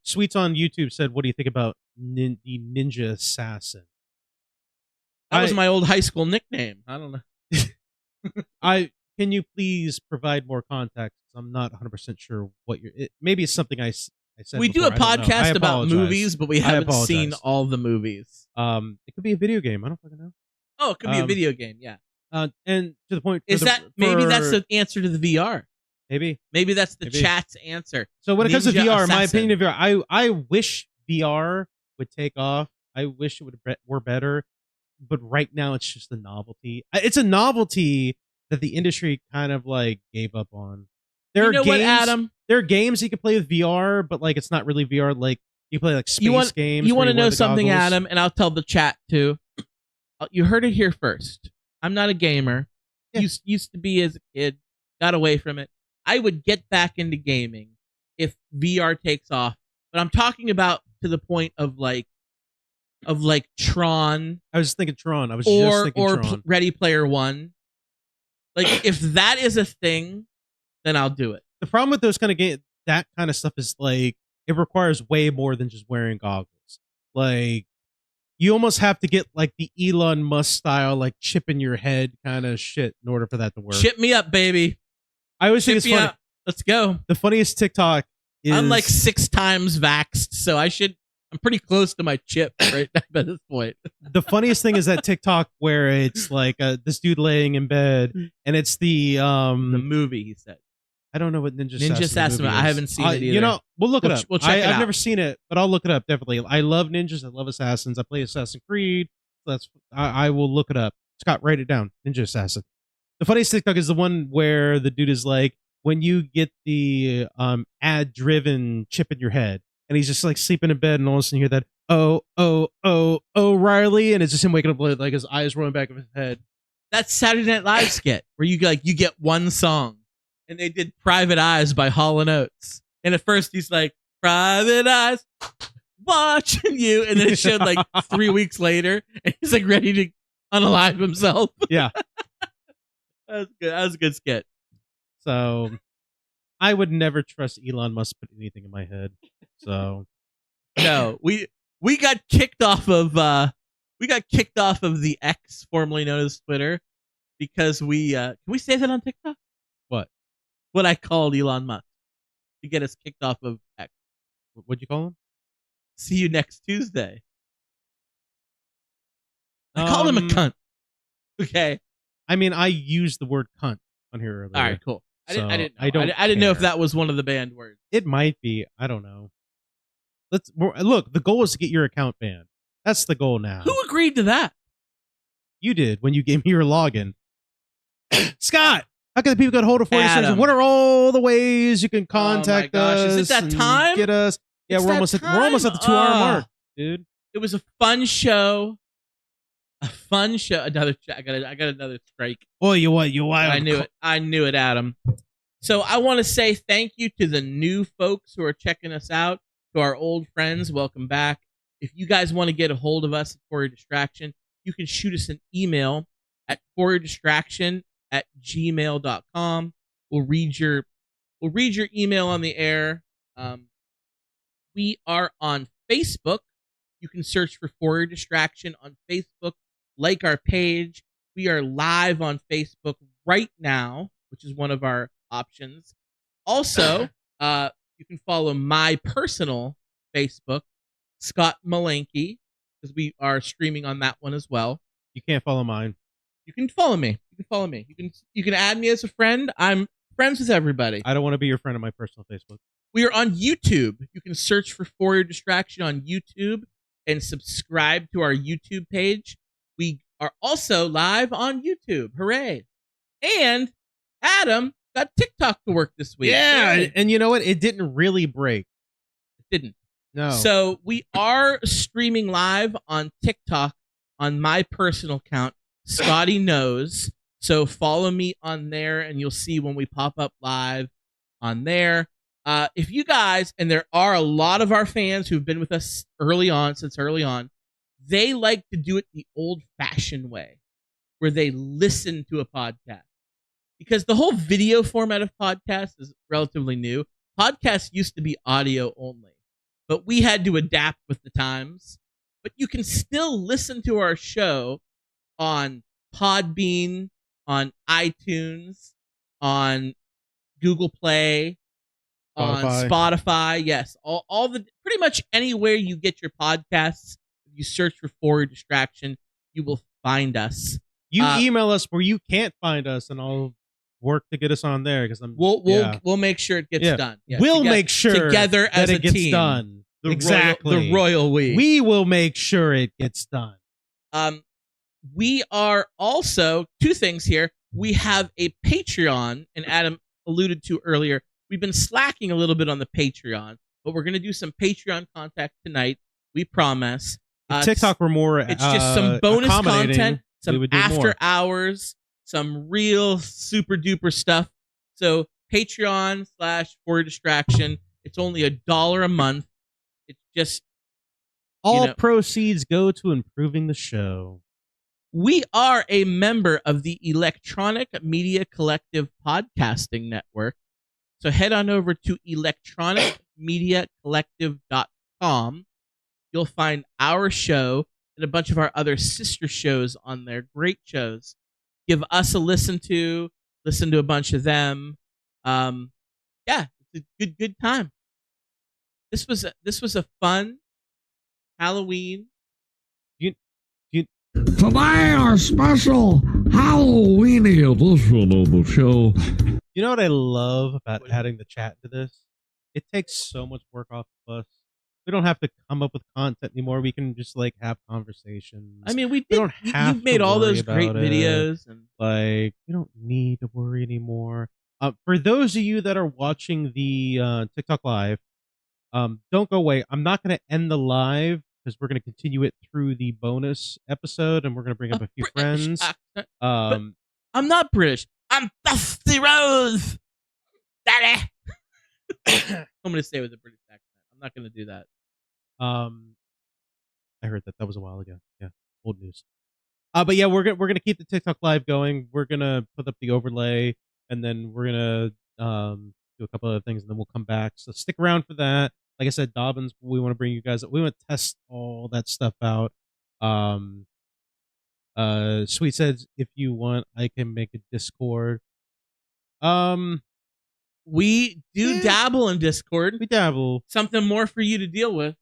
Sweets on YouTube said, "What do you think about the Ninja Assassin?" That was my old high school nickname. I don't know. Can you please provide more context? I'm not 100% sure what maybe it's something I said. We do a before. I don't know. I podcast about apologize. movies, but we I haven't apologize. seen all the movies. It could be a video game. I don't fucking know. Oh, it could be a video game. Yeah. And to the point, Is maybe that's the answer to the VR? Maybe that's the Maybe. chat's answer. So when it comes to Ninja VR, my Assassin. opinion of VR, I wish VR would take off. I wish it would were better, but right now it's just a novelty. It's a novelty that the industry kind of like gave up on. There You are know games, what, Adam? There are games you can play with VR, but like it's not really VR. Like you play like space games. You where want to wear know the something, goggles. Adam? And I'll tell the chat too. You heard it here first. I'm not a gamer. Yeah. Used to be as a kid. Got away from it. I would get back into gaming if VR takes off. But I'm talking about to the point of like Tron I was just thinking Tron. I was just thinking or Tron. Ready Player One. Like if that is a thing, then I'll do it. The problem with those kind of game, that kind of stuff is like it requires way more than just wearing goggles. Like you almost have to get like the Elon Musk style, like chip in your head kind of shit in order for that to work. Chip me up, baby. I always think Chip it's me funny. up. Let's go. The funniest TikTok is I'm like 6 times vaxxed, so I'm pretty close to my chip right at this point. the funniest thing is that TikTok where it's like this dude laying in bed and it's the movie he said. I don't know what Ninja Assassin. movie I is. haven't seen it either. You know, we'll look it up. We'll check it I've out. never seen it, but I'll look it up definitely. I love ninjas. I love assassins. I play Assassin's Creed. So I will look it up. Scott, write it down. Ninja Assassin. The funniest TikTok is the one where the dude is like, when you get the ad-driven chip in your head, and he's just like sleeping in bed, and all of a sudden you hear that, oh, Riley, and it's just him waking up like his eyes rolling back of his head. That's Saturday Night Live skit where you get one song, and they did "Private Eyes" by Hall and Oates. And at first he's like, "Private eyes, watching you," and then it showed like 3 weeks later, and he's like ready to unalive himself. Yeah, that was good. That was a good skit. So I would never trust Elon Musk to put anything in my head. So no, we got kicked off of the X, formerly known as Twitter, because we can we say that on TikTok? What I called Elon Musk to get us kicked off of X. What'd you call him? See you next Tuesday. I called him a cunt. Okay. I mean, I used the word cunt on here earlier. All right, cool. I didn't I know if that was one of the banned words. It might be. I don't know. Look. The goal is to get your account banned. That's the goal now. Who agreed to that? You did when you gave me your login. Scott, how can the people get hold of 40 Adam. What are all the ways you can contact us? Is it that and time? Get us. Yeah, It's we're that almost at the time. 2-hour mark, dude. It was a fun show. Another. I got another strike. Oh, you what? I knew it, Adam. So I want to say thank you to the new folks who are checking us out. To our old friends, welcome back. If you guys want to get a hold of us for your distraction, you can shoot us an email at foryourdistraction@gmail.com. We'll read your email on the air. We are on Facebook. You can search for Your Distraction on Facebook. Like our page. We are live on Facebook right now, which is one of our options. Also, you can follow my personal Facebook, Scott Malenke, because we are streaming on that one as well. You can't follow mine. You can follow me. You can add me as a friend. I'm friends with everybody. I don't want to be your friend on my personal Facebook. We are on YouTube. You can search for Your Distraction on YouTube and subscribe to our YouTube page. We are also live on YouTube. Hooray. And Adam got TikTok to work this week. Yeah, Hooray. and you know what? It didn't really break. It didn't. No. So we are streaming live on TikTok on my personal account, Scotty Knows. So follow me on there and you'll see when we pop up live on there. If you guys, and there are a lot of our fans who've been with us since early on, they like to do it the old-fashioned way, where they listen to a podcast. Because the whole video format of podcasts is relatively new. Podcasts used to be audio only, but we had to adapt with the times. But you can still listen to our show on Podbean, on iTunes, on Google Play, on Spotify. Yes, all the pretty much anywhere you get your podcasts. If you search for Your Distraction, you will find us. You email us where you can't find us, and work to get us on there because We'll make sure it gets done. Yeah, we'll make sure together as that a it gets team. done. The Royal We. We will make sure it gets done. We are also two things here. We have a Patreon, and Adam alluded to earlier. We've been slacking a little bit on the Patreon, but we're going to do some Patreon content tonight. We promise. If TikTok were more, it's just some bonus content, some after more. hours, some real super duper stuff. So Patreon / For Your Distraction. It's only $1 a month. It's just all proceeds go to improving the show. We are a member of the Electronic Media Collective Podcasting Network. So head on over to electronicmediacollective.com. You'll find our show and a bunch of our other sister shows on there. Great shows. Give us a listen to a bunch of them. Yeah, it's a good time. This was a fun Halloween. Today, our special Halloweeny edition of the show. You know what I love about adding the chat to this? It takes so much work off of us. We don't have to come up with content anymore. We can just like have conversations. I mean, we did. Don't have you've made all those great videos, and like we don't need to worry anymore. For those of you that are watching the TikTok live, don't go away. I'm not going to end the live because we're going to continue it through the bonus episode, and we're going to bring up a few friends. I'm not British. I'm Dusty Rose, Daddy. I'm going to stay with a British accent. I'm not going to do that. I heard that was a while ago. Yeah, old news. But yeah, we're gonna keep the TikTok live going. We're gonna put up the overlay, and then we're gonna do a couple other things, and then we'll come back. So stick around for that. Like I said, Dobbins, we want to bring you guys. We want to test all that stuff out. Sweet says, if you want, I can make a Discord. We do dabble in Discord. We dabble. Something more for you to deal with.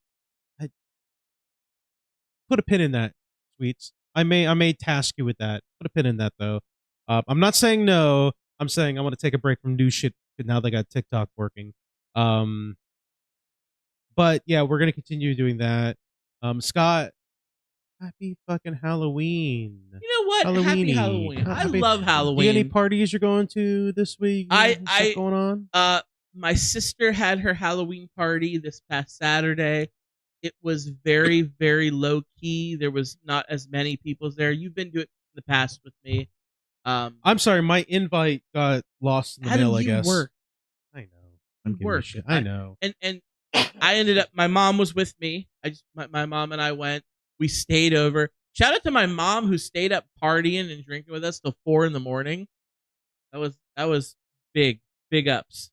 Put a pin in that, Sweets. I may task you with that. Put a pin in that though. I'm not saying no. I'm saying I want to take a break from new shit now they got TikTok working. But yeah, we're gonna continue doing that. Scott, happy fucking Halloween. You know what? Happy Halloween. I love Halloween. Any parties you're going to this week? What's going on? My sister had her Halloween party this past Saturday. It was very, very low key. There was not as many people there. You've been to it in the past with me. I'm sorry, my invite got lost in the mail. I guess. Work? I know. I'm giving shit. I know. And I ended up. My mom was with me. My mom and I went. We stayed over. Shout out to my mom who stayed up partying and drinking with us till 4 a.m. That was big ups.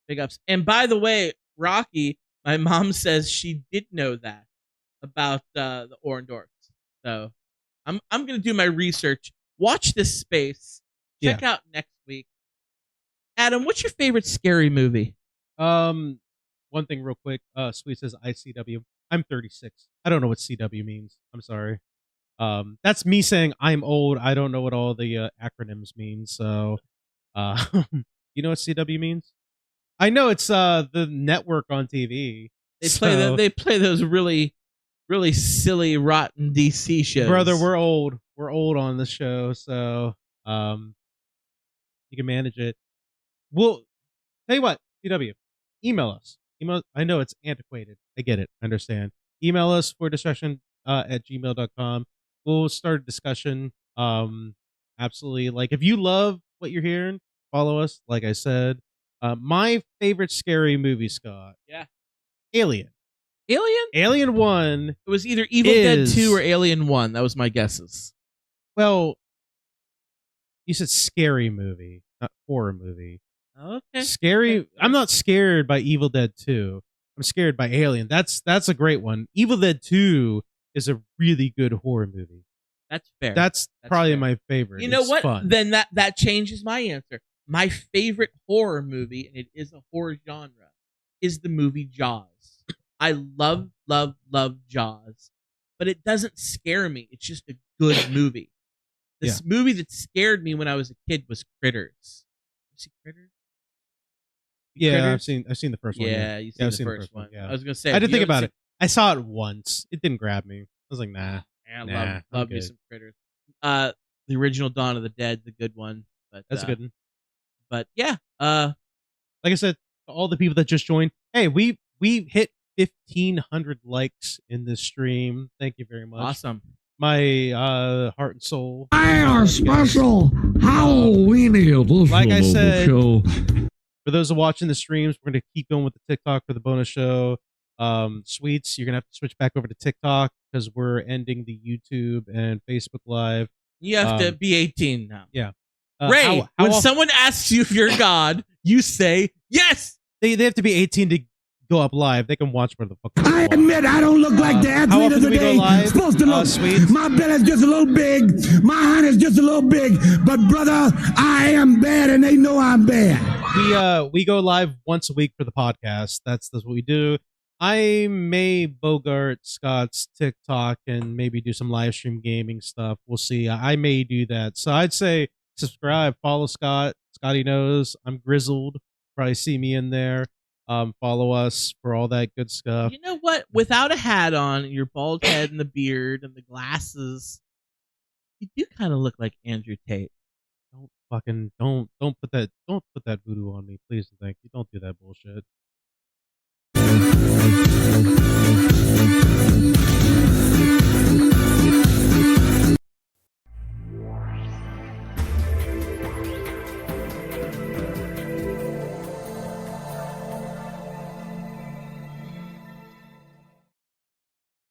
Big ups. And by the way, Rocky, my mom says she did know that about the Orndorffs. So I'm gonna do my research. Watch this space. Check out next week. Adam, what's your favorite scary movie? One thing real quick. Sweet says ICW. I'm 36. I don't know what CW means. I'm sorry. That's me saying I'm old. I don't know what all the acronyms mean. So, you know what CW means? I know it's the network on TV. They play those really, really silly, rotten DC shows. Brother, we're old. We're old on the show, so you can manage it. Well, tell you what, CW, email us. I know it's antiquated. I get it. I understand. Email us for distraction at gmail.com. We'll start a discussion. Absolutely. Like, if you love what you're hearing, follow us. Like I said, my favorite scary movie, Scott. Yeah. Alien. Alien 1. It was either Evil Dead 2 or Alien 1. That was my guesses. Well, you said scary movie, not horror movie. Okay. Scary. Okay. I'm not scared by Evil Dead 2. I'm scared by Alien. That's a great one. Evil Dead 2 is a really good horror movie. That's fair. That's probably fair. My favorite. You know it's what? Fun. Then that changes my answer. My favorite horror movie, and it is a horror genre, is the movie Jaws. I love Jaws, but it doesn't scare me. It's just a good movie. This movie that scared me when I was a kid was Critters. You see Critters? Yeah, Critters? I've seen the first one. Yeah, you've seen I've the first one. Yeah. I was gonna say I didn't if you think about haven't it. I saw it once. It didn't grab me. I was like, nah. Yeah, Nah, love I'm me good. some Critters. The original Dawn of the Dead's a good one, but That's a good one. But yeah, Like I said, to all the people that just joined, hey, we hit 1,500 likes in this stream. Thank you very much. awesome. My heart and soul. Our special Halloweeny edition Like I of the said, show. For those who are watching the streams, we're going to keep going with the TikTok for the bonus show. Sweets, you're going to have to switch back over to TikTok because we're ending the YouTube and Facebook Live. You have to be 18 now. Yeah. Ray, how when often- someone asks you if you're God, you say yes. They have to be 18 to go up live. They can watch where the fuck. I admit I don't look like the how athlete often of the do we go day. live, Supposed to look. Sweets? My belly's just a little big. My hand is just a little big. But brother, I am bad, and they know I'm bad. We go live once a week for the podcast. That's what we do. I may bogart Scott's TikTok and maybe do some live stream gaming stuff. We'll see. I may do that. So I'd say subscribe, follow Scott. Scotty knows I'm grizzled. Probably see me in there. Follow us for all that good stuff. You know what? Without a hat on, your bald head and the beard and the glasses, you do kind of look like Andrew Tate. Don't put that voodoo on me, please and thank you. Don't do that bullshit.